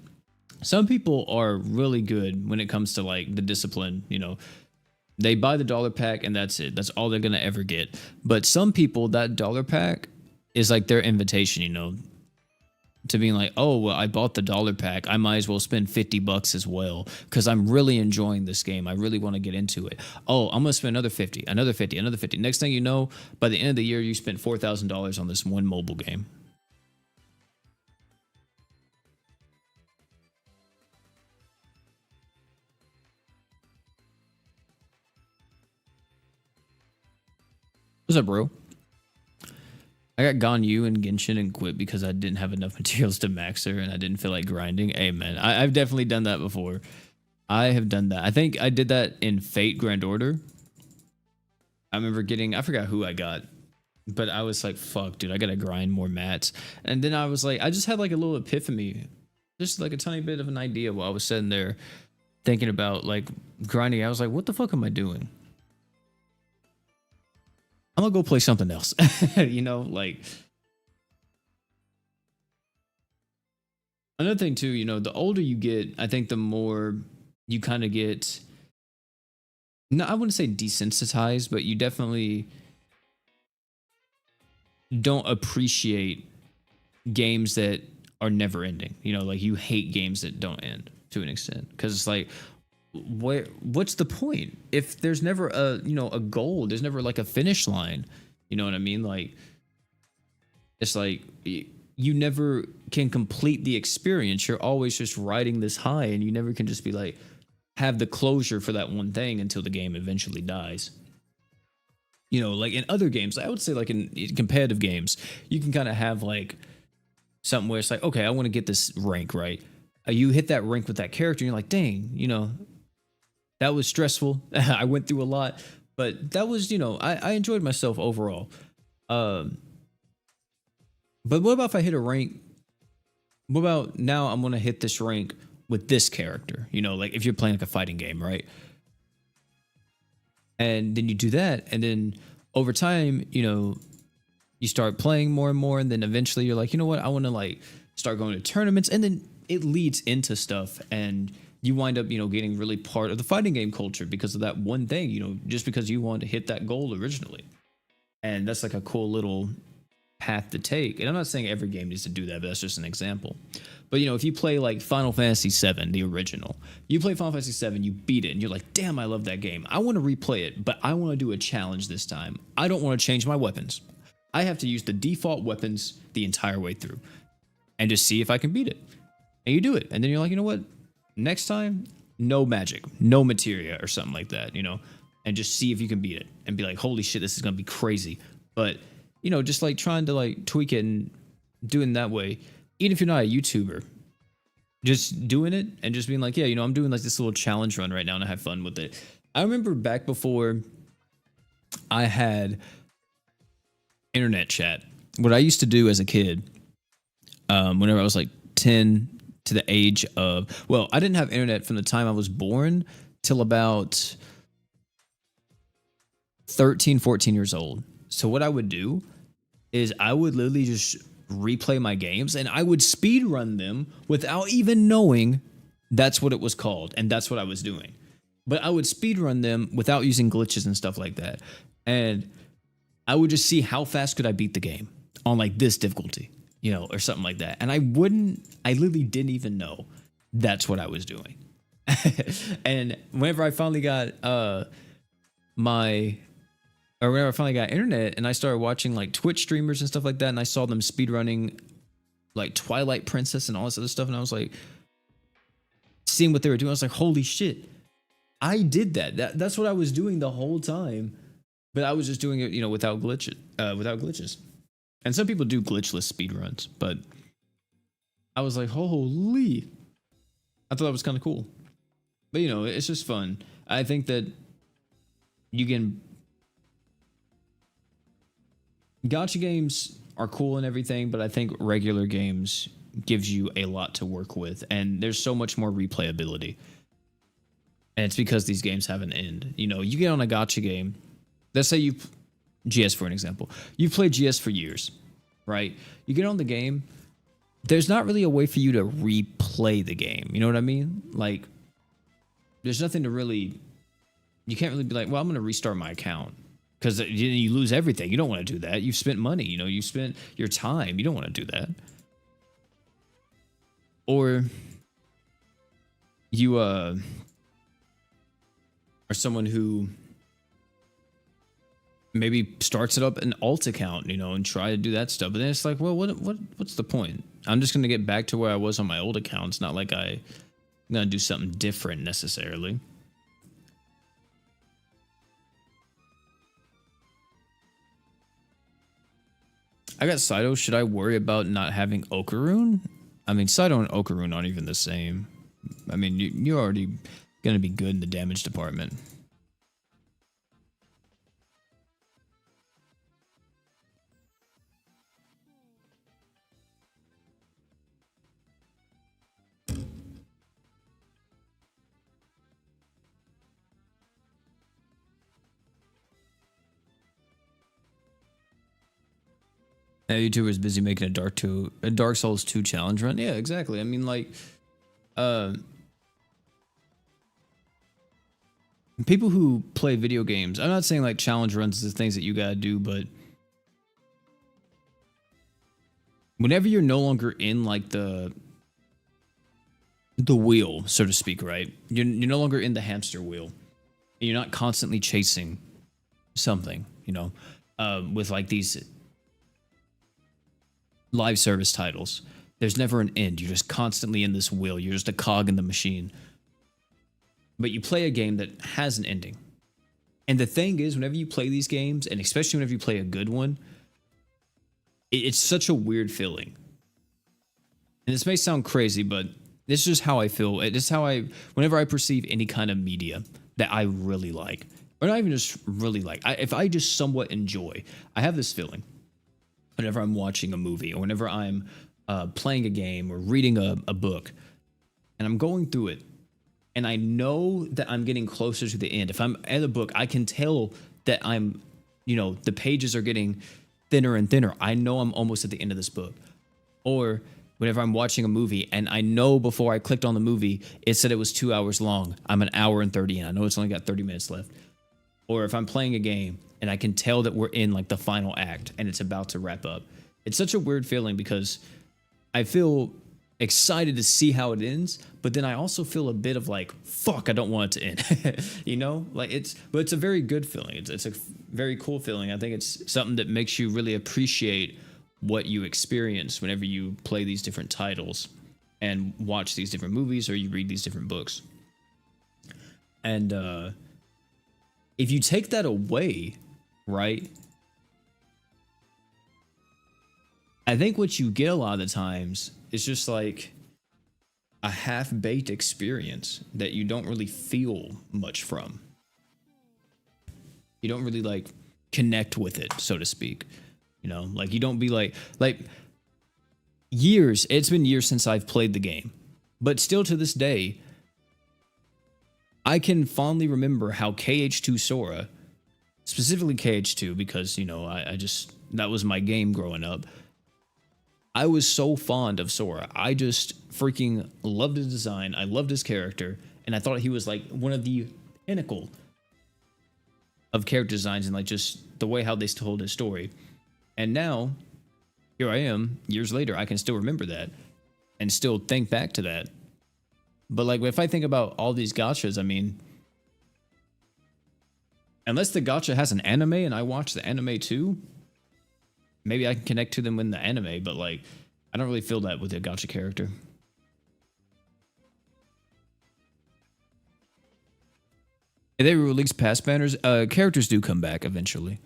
some people are really good when it comes to like the discipline, you know. They buy the dollar pack and that's it. That's all they're going to ever get. But some people, that dollar pack is like their invitation, you know, to being like, oh, well, I bought the dollar pack. I might as well spend $50 as well because I'm really enjoying this game. I really want to get into it. Oh, I'm going to spend another 50, another 50, another 50. Next thing you know, by the end of the year, you spent $4,000 on this one mobile game. What's up, bro? I got Ganyu and Genshin and quit because I didn't have enough materials to max her and I didn't feel like grinding. Hey, man, I've definitely done that before. I have done that. I think I did that in Fate Grand Order. I remember getting, I forgot who I got, but I was like, fuck, dude, I gotta grind more mats. And then I was like, I just had like a little epiphany, just like a tiny bit of an idea while I was sitting there thinking about like grinding. I was like, what the fuck am I doing? I'm gonna go play something else. You know, like another thing too, you know, the older you get, I think the more you kind of get, no, I wouldn't say desensitized, but you definitely don't appreciate games that are never ending. You know, like you hate games that don't end to an extent because it's like, what's the point if there's never a, you know, a goal, there's never like a finish line, you know what I mean? Like it's like you never can complete the experience. You're always just riding this high and you never can just be like have the closure for that one thing until the game eventually dies. You know, like in other games, I would say like in competitive games, you can kind of have like something where it's like, okay, I want to get this rank, right? You hit that rank with that character, and you're like, dang, you know, that was stressful. I went through a lot, but that was, you know, I enjoyed myself overall. Um, but what about if I hit a rank? What about now I'm going to hit this rank with this character? You know, like if you're playing like a fighting game, right? And then you do that, and then over time, you know, you start playing more and more, and then eventually you're like, you know what, I want to like start going to tournaments, and then it leads into stuff, and you wind up, you know, getting really part of the fighting game culture because of that one thing, you know, just because you wanted to hit that goal originally. And that's like a cool little path to take. And I'm not saying every game needs to do that, but that's just an example. But you know, if you play like Final Fantasy VII, the original, you play Final Fantasy VII, you beat it, and you're like, damn, I love that game. I want to replay it, but I want to do a challenge this time. I don't want to change my weapons. I have to use the default weapons the entire way through and just see if I can beat it. And you do it. And then you're like, you know what? Next time, no magic, no materia or something like that, you know, and just see if you can beat it and be like, holy shit, this is going to be crazy. But, you know, just like trying to like tweak it and doing that way, even if you're not a YouTuber, just doing it and just being like, yeah, you know, I'm doing like this little challenge run right now and I have fun with it. I remember back before I had internet chat, what I used to do as a kid, whenever I was like 10 to the age of, well, I didn't have internet from the time I was born till about 13, 14 years old. So what I would do is I would literally just replay my games and I would speed run them without even knowing that's what it was called. And that's what I was doing. But I would speed run them without using glitches and stuff like that. And I would just see how fast could I beat the game on like this difficulty, you know, or something like that. And I literally didn't even know that's what I was doing. And whenever I finally got whenever I finally got internet and I started watching like Twitch streamers and stuff like that, and I saw them speedrunning like Twilight Princess and all this other stuff, and I was like, seeing what they were doing, I was like, holy shit, I did that. That's what I was doing the whole time, but I was just doing it, you know, without glitches. And some people do glitchless speedruns, but I was like, holy, I thought that was kind of cool. But you know, it's just fun. I think that you can. Gacha games are cool and everything, but I think regular games gives you a lot to work with, and there's so much more replayability. And it's because these games have an end. You know, you get on a gacha game. Let's say you, GS for an example, you've played GS for years, right? You get on the game. There's not really a way for you to replay the game. You know what I mean? Like, there's nothing to really. You can't really be like, well, I'm going to restart my account. Because you lose everything. You don't want to do that. You've spent money. You know, you spent your time. You don't want to do that. Or you are someone who maybe starts it up an alt account, you know, and try to do that stuff. But then it's like, well, what's the point? I'm just going to get back to where I was on my old account. It's not like I'm going to do something different necessarily. I got Saito. Should I worry about not having Okarune? I mean, Saito and Okarune aren't even the same. I mean, you're already going to be good in the damage department. Now YouTuber's busy making a Dark Souls 2 challenge run. Yeah, exactly. I mean, like, people who play video games, I'm not saying like challenge runs is the things that you gotta do, but whenever you're no longer in like the wheel, so to speak, right? You're no longer in the hamster wheel. You're not constantly chasing something, you know, with like these live service titles. There's never an end. You're just constantly in this wheel. You're just a cog in the machine. But you play a game that has an ending. And the thing is, whenever you play these games, and especially whenever you play a good one, it's such a weird feeling. And this may sound crazy, but this is just how I feel. This is how whenever I perceive any kind of media that I really like, or not even just really like, if I just somewhat enjoy, I have this feeling whenever I'm watching a movie or whenever I'm playing a game or reading a book, and I'm going through it, and I know that I'm getting closer to the end. If I'm at a book, I can tell that I'm, the pages are getting thinner and thinner. I know I'm almost at the end of this book. Or whenever I'm watching a movie and I know before I clicked on the movie, it said it was 2 hours long. I'm an hour and 30 in. I know it's only got 30 minutes left. Or if I'm playing a game and I can tell that we're in like the final act and it's about to wrap up. It's such a weird feeling because I feel excited to see how it ends, but then I also feel a bit of like, fuck, I don't want it to end. Like but it's a very good feeling. It's a very cool feeling. I think it's something that makes you really appreciate what you experience whenever you play these different titles and watch these different movies or you read these different books. And if you take that away, right, I think what you get a lot of the times is just like a half-baked experience that you don't really feel much from. You don't really like connect with it, so to speak. Like you don't be like years. It's been years since I've played the game, but still to this day, I can fondly remember how KH2 Sora, specifically KH2, because I just that was my game growing up. I was so fond of Sora. I just freaking loved his design. I loved his character, and I thought he was like one of the pinnacle of character designs and like just the way how they told his story. And now, here I am, years later, I can still remember that and still think back to that. But like if I think about all these gachas, I mean, unless the gacha has an anime and I watch the anime too, maybe I can connect to them in the anime, but like I don't really feel that with a gacha character. If they release past banners, characters do come back eventually.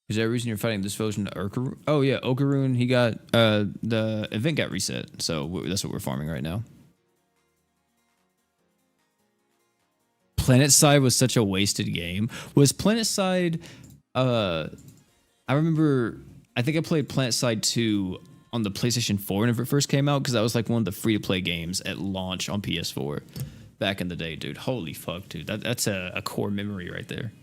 Is there a reason you're fighting this version to Okaroon? Oh yeah, Okaroon, he got the event got reset, so that's what we're farming right now. PlanetSide was such a wasted game. Was PlanetSide I remember I think I played PlanetSide 2 on the PlayStation 4 whenever it first came out, because that was like one of the free-to-play games at launch on PS4 back in the day, dude. Holy fuck, dude. That's a core memory right there.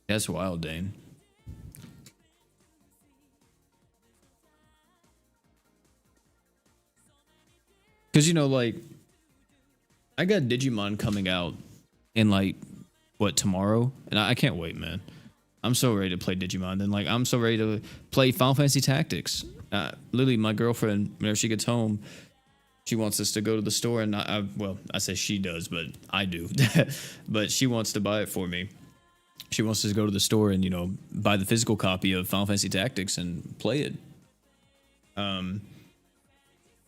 That's wild, Dane. Because, like, I got Digimon coming out in, like, what, tomorrow? And I can't wait, man. I'm so ready to play Digimon. Then, like, I'm so ready to play Final Fantasy Tactics. Literally, my girlfriend, whenever she gets home, she wants us to go to the store. And, I say she does, but I do. But she wants to buy it for me. She wants us to go to the store and, buy the physical copy of Final Fantasy Tactics and play it.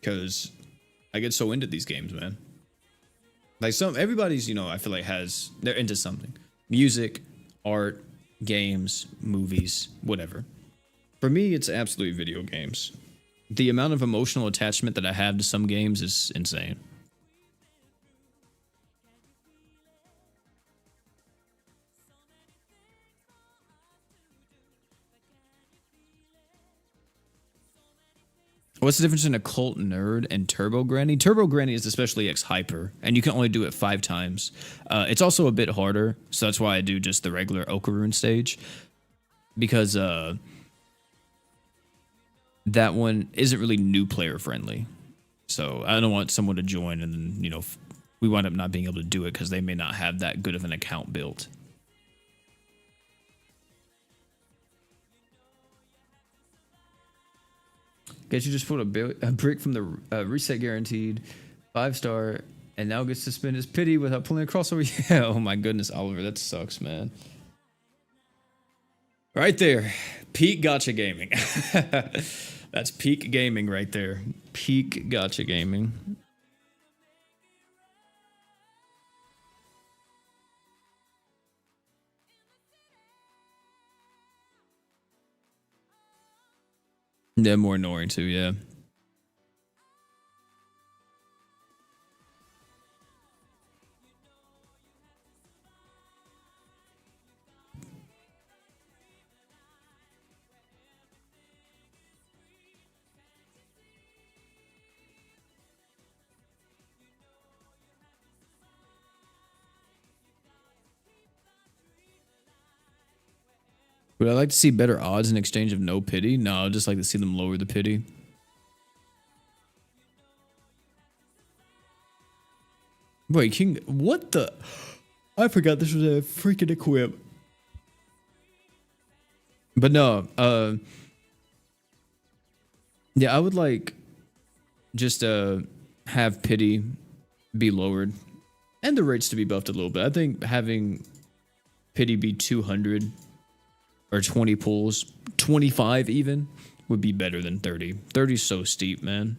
Because I get so into these games, man. Like everybody's, I feel like they're into something. Music, art, games, movies, whatever. For me, it's absolutely video games. The amount of emotional attachment that I have to some games is insane. What's the difference in Occult Nerd and Turbo Granny? Turbo Granny is especially X Hyper, and you can only do it 5 times. It's also a bit harder, so that's why I do just the regular Okaroon stage. Because that one isn't really new player friendly. So I don't want someone to join and then, we wind up not being able to do it because they may not have that good of an account built. Guess you just put a brick from the reset guaranteed 5-star, and now gets to spend his pity without pulling a crossover. Yeah, oh my goodness, Oliver, that sucks, man. Right there, peak gotcha gaming. That's peak gaming right there. Peak gotcha gaming. Yeah, more annoying too, yeah. Would I like to see better odds in exchange of no pity? No, I'd just like to see them lower the pity. Wait, King, what the? I forgot this was a freaking equip. But no, yeah, I would like just have pity be lowered and the rates to be buffed a little bit. I think having pity be 200 or 20 pulls, 25 even, would be better than 30. 30 is so steep, man.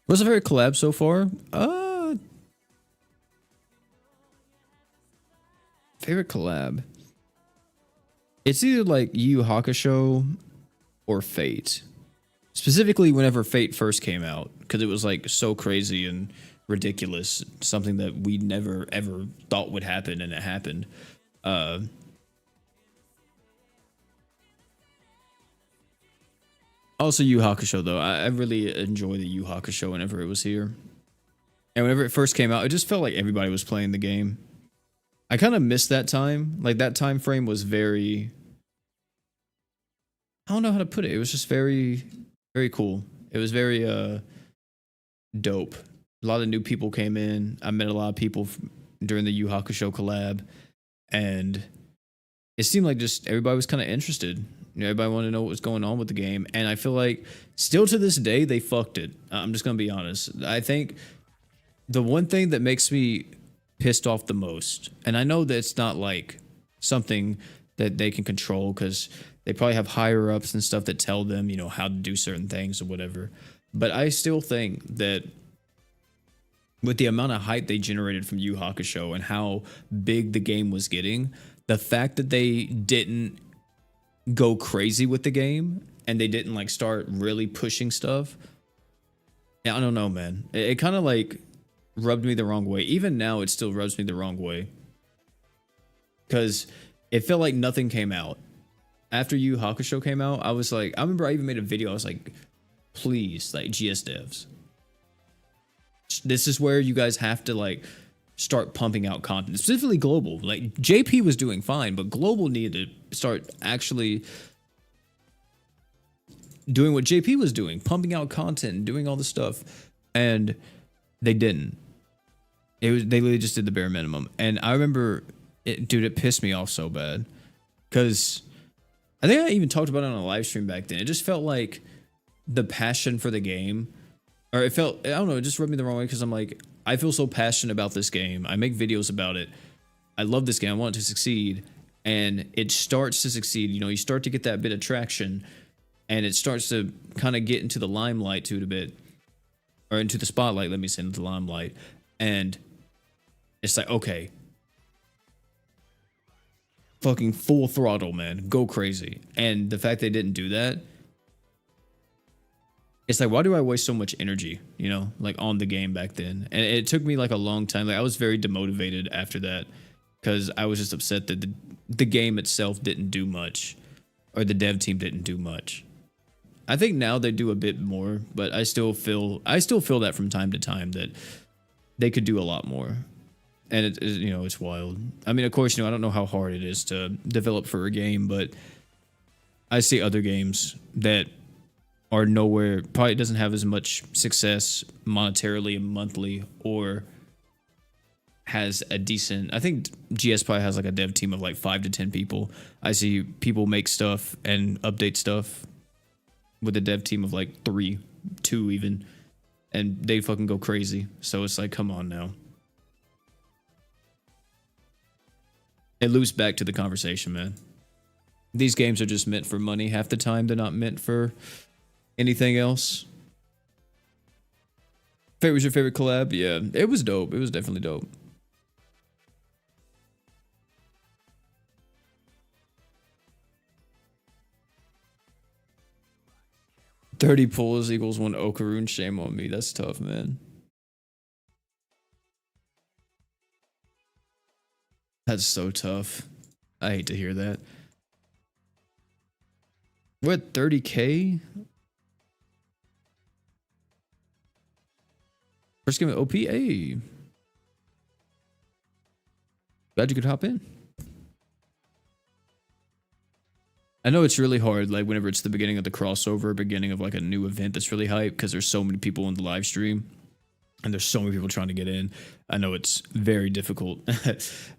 What's a favorite collab so far? Favorite collab? It's either like Yu Hakusho or Fate. Specifically whenever Fate first came out, because it was like so crazy and ridiculous, something that we never ever thought would happen, and it happened. Also Yu Hakusho though, I really enjoy the Yu Hakusho whenever it was here, and whenever it first came out, it just felt like everybody was playing the game. I kind of missed that time. Like that time frame was very, I don't know how to put it. It was just very, very cool. It was very dope. A lot of new people came in. I met a lot of people during the Yu Hakusho collab, and it seemed like just everybody was kind of interested. You know, everybody wanted to know what was going on with the game, and I feel like still to this day they fucked it. I'm just gonna be honest. I think the one thing that makes me pissed off the most, and I know that it's not like something that they can control because they probably have higher ups and stuff that tell them, you know, how to do certain things or whatever. But I still think that with the amount of hype they generated from Yu Hakusho and how big the game was getting, the fact that they didn't go crazy with the game and they didn't like start really pushing stuff, yeah, I don't know, man. It kind of like rubbed me the wrong way. Even now, it still rubs me the wrong way because it felt like nothing came out. After Yu Hakusho came out, I was like, I remember I even made a video. I was like, please, like GS devs, this is where you guys have to like start pumping out content, specifically global. Like JP was doing fine, but global needed to start actually doing what JP was doing, pumping out content and doing all this stuff, and they didn't. They literally just did the bare minimum. And I remember it, dude, it pissed me off so bad because I think I even talked about it on a live stream back then. It just felt like the passion for the game, or it felt, I don't know, it just rubbed me the wrong way because I'm like, I feel so passionate about this game. I make videos about it. I love this game. I want it to succeed. And it starts to succeed. You know, you start to get that bit of traction and it starts to kind of get into the limelight to it a bit, or into the spotlight, let me say, into the limelight. And it's like, okay, fucking full throttle, man, go crazy. And the fact they didn't do that, it's like, why do I waste so much energy, you know, like on the game back then? And it took me like a long time. Like I was very demotivated after that because I was just upset that the game itself didn't do much, or the dev team didn't do much. I think now they do a bit more, but I still feel that from time to time that they could do a lot more. And it is, you know, it's wild. I mean, of course, you know, I don't know how hard it is to develop for a game, but I see other games that are nowhere, probably doesn't have as much success monetarily and monthly, or has a decent, I think GS probably has like a dev team of like 5 to 10 people. I see people make stuff and update stuff with a dev team of like 3, 2 even, and they fucking go crazy. So it's like, come on now. It loops back to the conversation, man. These games are just meant for money half the time. They're not meant for anything else. Favorite was your favorite collab? Yeah, it was dope. It was definitely dope. "30 pulls equals 1 Okaroon." Shame on me. That's tough, man. That's so tough. I hate to hear that. We're at 30K? First game of OP? Hey. Glad you could hop in. I know it's really hard, like whenever it's the beginning of the crossover, beginning of like a new event that's really hype, because there's so many people in the live stream and there's so many people trying to get in. I know it's very difficult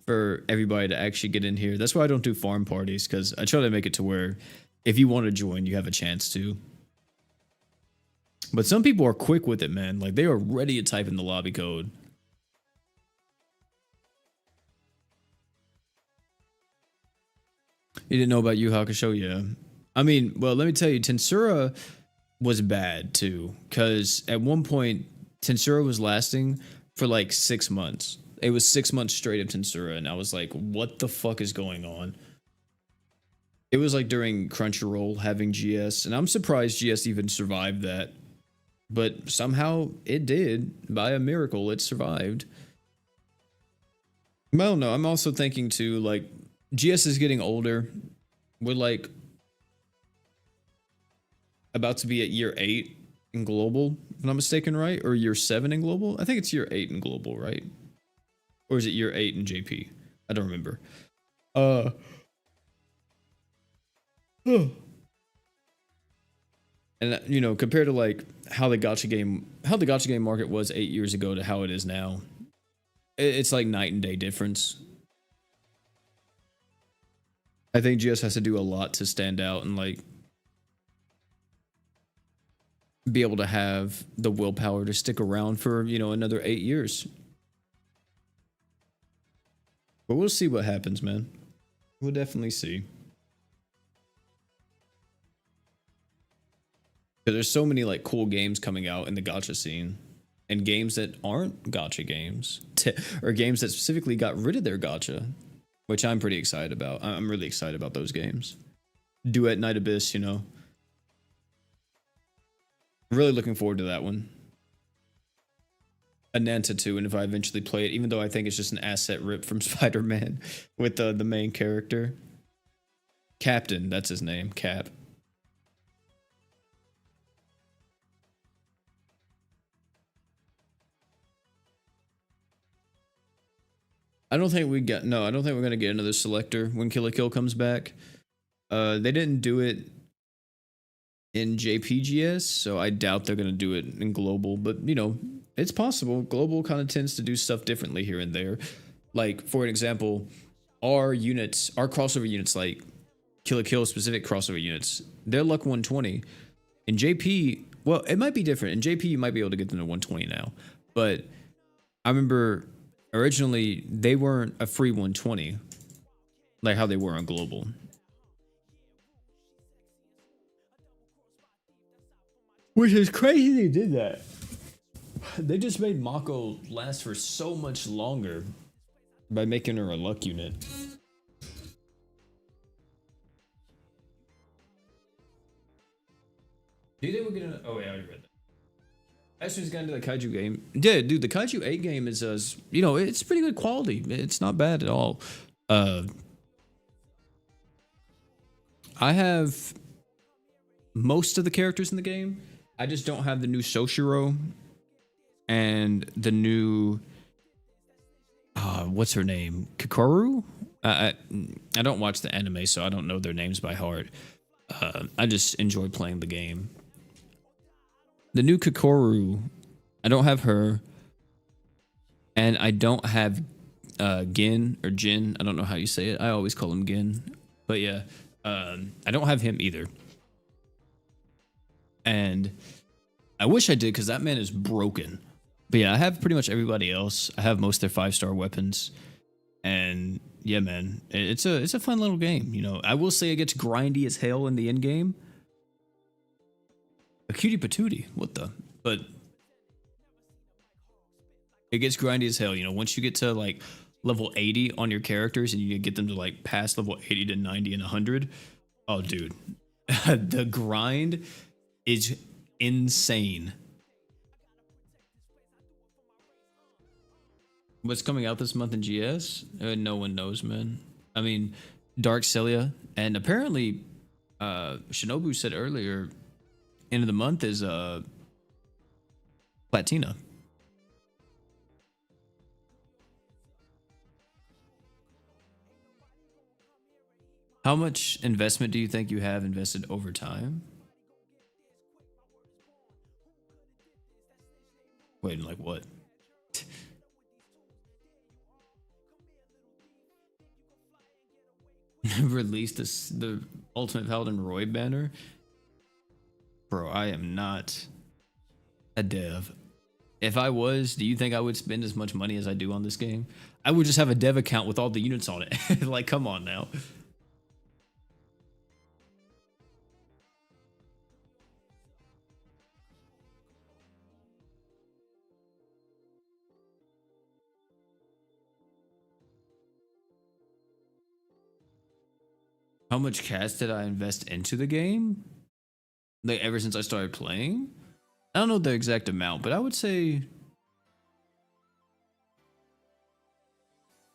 for everybody to actually get in here. That's why I don't do farm parties, because I try to make it to where if you want to join, you have a chance to. But some people are quick with it, man. Like they are ready to type in the lobby code. You didn't know about Yu Hakusho? Yeah. I mean, well, let me tell you, Tensura was bad too, because at one point, Tensura was lasting for like 6 months. It was 6 months straight of Tensura, and I was like, what the fuck is going on? It was like during Crunchyroll having GS, and I'm surprised GS even survived that. But somehow it did. By a miracle, it survived. Well, no, I'm also thinking too, like, GS is getting older. We're like about to be at year 8 in global, if I'm not mistaken, right? Or year 7 in global? I think it's year 8 in global, right? Or is it year 8 in JP? I don't remember. And you know, compared to like how the gacha game market was 8 years ago to how it is now, it's like night and day difference. I think GS has to do a lot to stand out and like be able to have the willpower to stick around for, you know, another 8 years. But we'll see what happens, man. We'll definitely see. Because there's so many like cool games coming out in the gacha scene, and games that aren't gacha games, or games that specifically got rid of their gacha, which I'm pretty excited about. I'm really excited about those games. Duet Night Abyss, you know. Really looking forward to that one. Ananta 2, and if I eventually play it, even though I think it's just an asset rip from Spider-Man with the main character. Captain, that's his name, Cap. I don't think we're gonna get another selector when Kill la Kill comes back. They didn't do it in JPGS, so I doubt they're gonna do it in global, but you know, it's possible. Global kind of tends to do stuff differently here and there. Like, for an example, our crossover units, like Kill la Kill specific crossover units, they're luck 120. In JP, well, it might be different. In JP, you might be able to get them to 120 now, but I remember originally they weren't a free 120 like how they were on global. Which is crazy they did that. They just made Mako last for so much longer by making her a luck unit. Do you think we're gonna? Oh, yeah, I already read that. As soon as got into the Kaiju game, yeah, dude, the Kaiju 8 game is, you know, it's pretty good quality. It's not bad at all. I have most of the characters in the game. I just don't have the new Soshiro and the new, what's her name? Kikoru? I don't watch the anime, so I don't know their names by heart. I just enjoy playing the game. The new Kikoru, I don't have her. And I don't have Gin or Jin. I don't know how you say it. I always call him Gin. But yeah, I don't have him either. And I wish I did because that man is broken. But yeah, I have pretty much everybody else. I have most of their 5-star weapons. And yeah, man, it's a fun little game. You know, I will say it gets grindy as hell in the end game. A cutie patootie, what the? But it gets grindy as hell. You know, once you get to like level 80 on your characters and you get them to like pass level 80 to 90 and 100. Oh, dude, the grind is insane. What's coming out this month in GS? No one knows, man. I mean, Dark Celia, and apparently, Shinobu said earlier, end of the month is Platina. How much investment do you think you have invested over time? Wait, like what? Released the Ultimate Paladin Roy banner? Bro, I am not a dev. If I was, do you think I would spend as much money as I do on this game? I would just have a dev account with all the units on it. Like, come on now. How much cash did I invest into the game? Like, ever since I started playing? I don't know the exact amount, but I would say...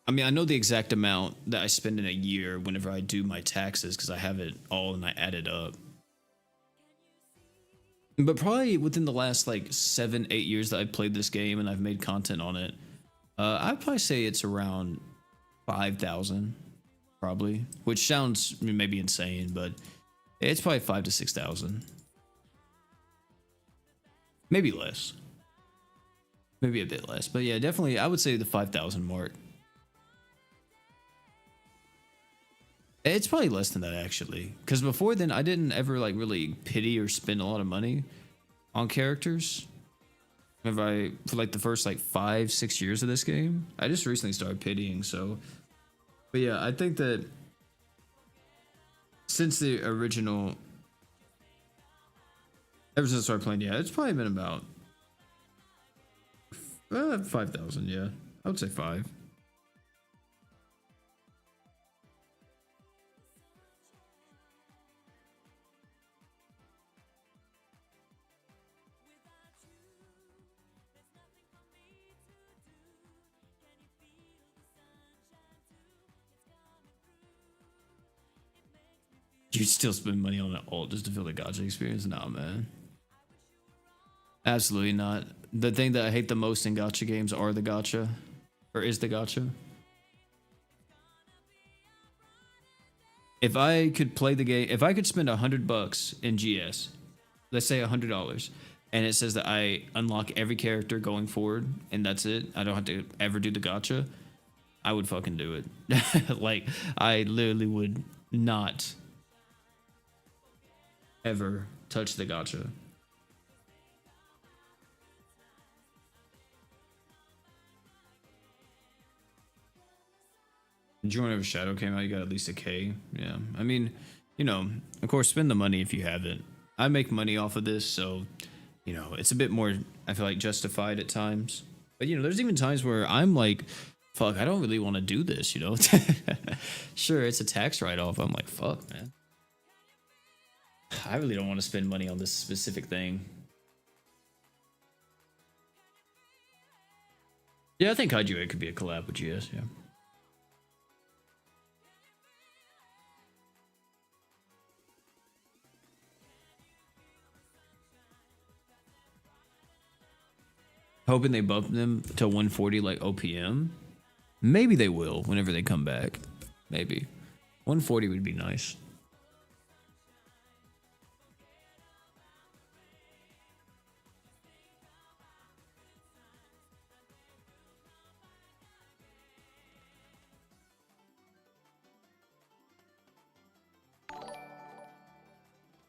I mean, I know the exact amount that I spend in a year whenever I do my taxes because I have it all and I add it up. But probably within the last like 7-8 years that I've played this game and I've made content on it, I'd probably say it's around 5,000, probably, which sounds maybe insane, but it's probably 5,000 to 6,000, maybe less, maybe a bit less, but yeah, definitely I would say the 5,000 mark. It's probably less than that actually, because before then I didn't ever like really pity or spend a lot of money on characters. If I for like the first like 5-6 years of this game, I just recently started pitying. So, but yeah, I think that since the original, ever since I started playing, yeah, it's probably been about 5,000. Yeah, I would say 5. You still spend money on an alt just to feel the gacha experience? Nah, man. Absolutely not. The thing that I hate the most in gacha games are the gacha, or is the gacha. If I could play the game, if I could spend $100 in GS, let's say $100, and it says that I unlock every character going forward, and that's it, I don't have to ever do the gacha, I would fucking do it. Like, I literally would not ever touch the gacha. Join of Shadow came out, you got at least a K. Yeah, I mean, you know, of course, spend the money if you have it. I make money off of this, so, you know, it's a bit more, I feel like, justified at times. But, you know, there's even times where I'm like, fuck, I don't really want to do this, you know? Sure, it's a tax write-off. I'm like, fuck, man. I really don't want to spend money on this specific thing. Yeah, I think Kaiju could be a collab with GS, yeah. Hoping they bump them to 140 like OPM. Maybe they will whenever they come back. Maybe. 140 would be nice.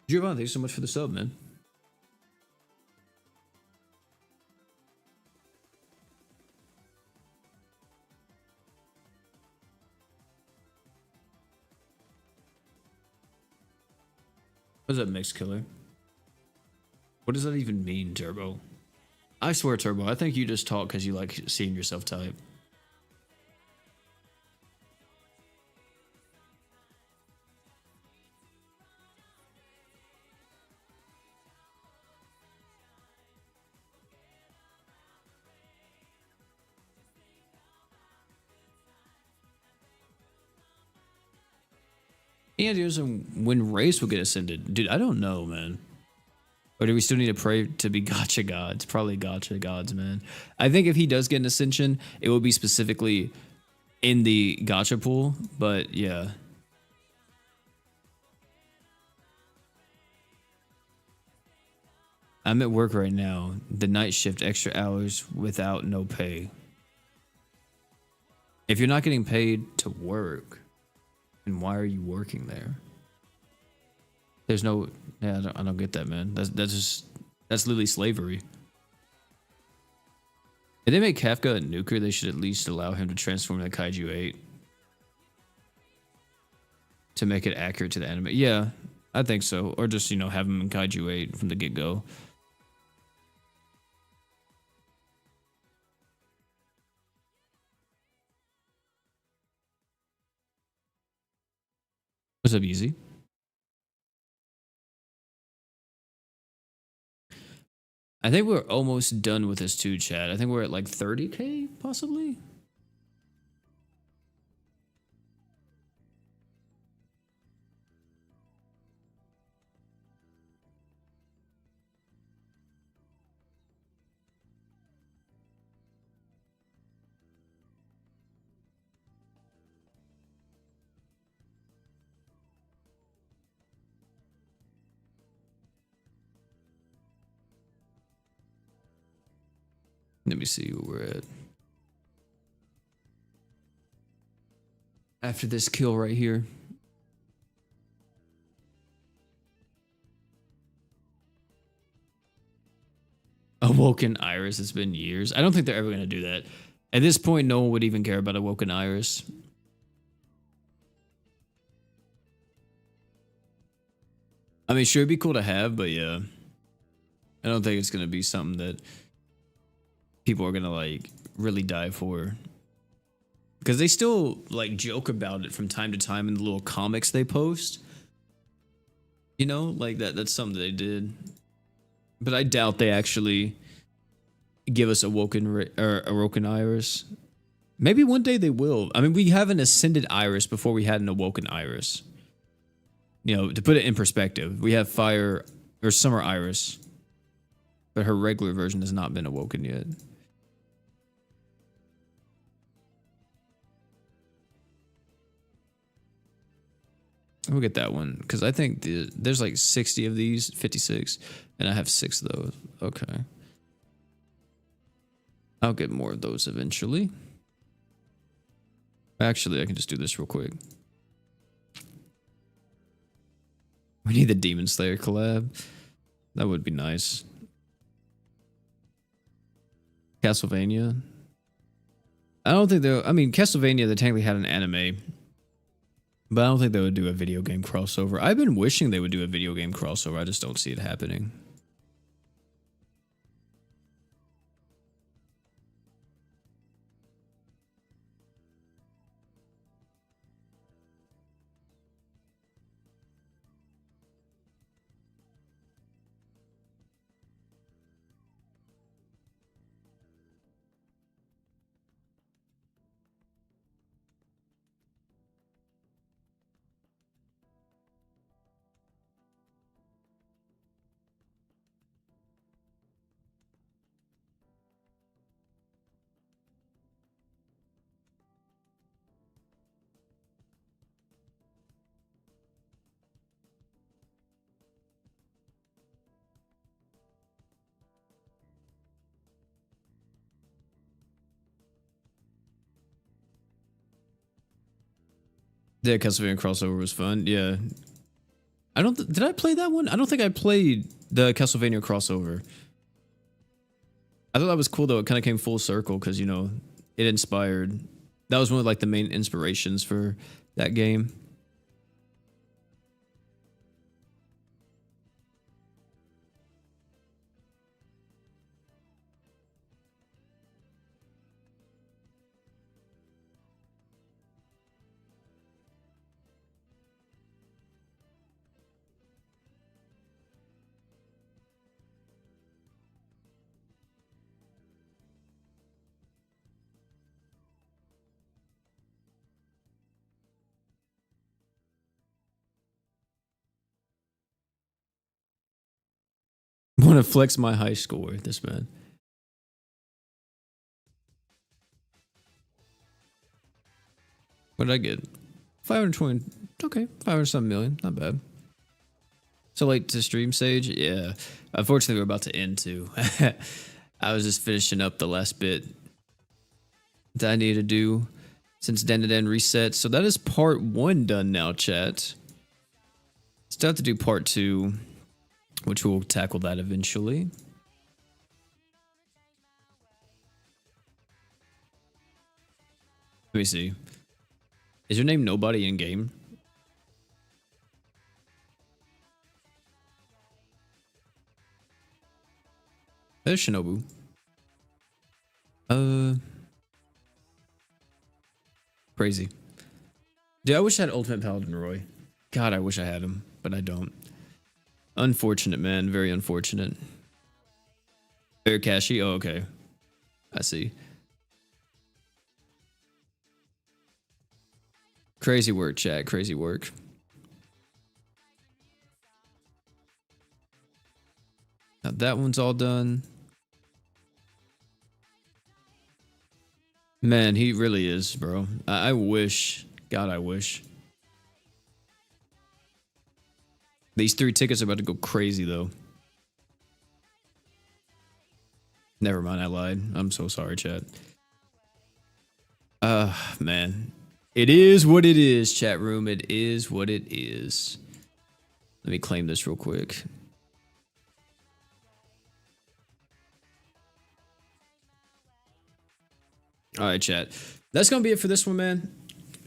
Giovanni, thanks so much for the sub, man. What's that mixed killer? What does that even mean, Turbo? I swear, Turbo, I think you just talk because you like seeing yourself type. Any ideas on when race will get ascended? Dude, I don't know, man. Or do we still need to pray to be gotcha gods? Probably gotcha gods, man. I think if he does get an ascension, it will be specifically in the gotcha pool, but yeah. I'm at work right now. The night shift, extra hours without no pay. If you're not getting paid to work, then why are you working there? There's no, yeah, I don't get that, man. That's literally slavery. If they make Kafka a nuker, they should at least allow him to transform the Kaiju 8 to make it accurate to the anime. Yeah, I think so. Or just, you know, have him in Kaiju 8 from the get-go. What's up, Easy? I think we're almost done with this too, Chad. I think we're at like 30K, possibly? Let me see where we're at. After this kill right here. Awoken Iris, it's been years. I don't think they're ever going to do that. At this point, no one would even care about Awoken Iris. I mean, sure, it'd be cool to have, but yeah. I don't think it's going to be something that people are going to, like, really die for. Because they still, like, joke about it from time to time in the little comics they post. You know, like, that's something they did. But I doubt they actually give us Awoken Iris. Maybe one day they will. I mean, we have an Ascended Iris before we had an Awoken Iris. You know, to put it in perspective, we have Fire or Summer Iris, but her regular version has not been awoken yet. We'll get that one because I think there's like 60 of these, 56, and I have 6 of those. Okay. I'll get more of those eventually. Actually, I can just do this real quick. We need the Demon Slayer collab. That would be nice. Castlevania. I don't think they'll... I mean, Castlevania, they technically had an anime. But I don't think they would do a video game crossover. I've been wishing they would do a video game crossover. I just don't see it happening. The Castlevania crossover was fun. Yeah. I don't... did I play that one? I don't think I played the Castlevania crossover. I thought that was cool, though. It kind of came full circle because, you know, it inspired... That was one of, like, the main inspirations for that game. want to flex my high score, this man. What did I get? 520. Okay, 500 something million. Not bad. So late to stream, Sage? Yeah. Unfortunately, we're about to end too. I was just finishing up the last bit that I need to do since Den reset. So that is part 1 done now, chat. Still have to do part 2, which we'll tackle that eventually. Let me see. Is your name nobody in game? There's Shinobu. Crazy. Dude, I wish I had Ultimate Paladin Roy. God, I wish I had him, but I don't. Unfortunate, man. Very unfortunate. Very cashy. Oh, okay. I see. Crazy work, chat. Crazy work. Now that one's all done. Man, he really is, bro. I wish. God, I wish. These 3 tickets are about to go crazy, though. Never mind, I lied. I'm so sorry, chat. Man. It is what it is, chat room. It is what it is. Let me claim this real quick. All right, chat. That's going to be it for this one, man.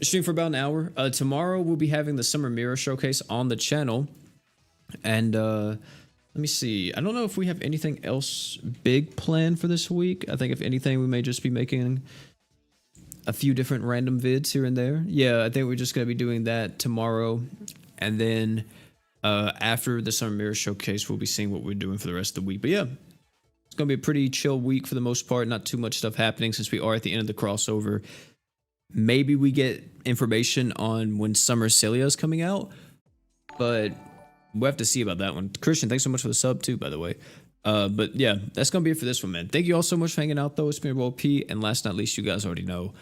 Stream for about an hour. Tomorrow, we'll be having the Summer Mirror Showcase on the channel. And let me see. I don't know if we have anything else big planned for this week. I think if anything, we may just be making a few different random vids here and there. Yeah, I think we're just going to be doing that tomorrow. And then after the Summer Mirror Showcase, we'll be seeing what we're doing for the rest of the week. But yeah, it's going to be a pretty chill week for the most part. Not too much stuff happening since we are at the end of the crossover. Maybe we get information on when Summer Celia is coming out. But we'll have to see about that one. Christian, thanks so much for the sub too, by the way. But yeah, that's going to be it for this one, man. Thank you all so much for hanging out, though. It's been your boy P. And last but not least, you guys already know,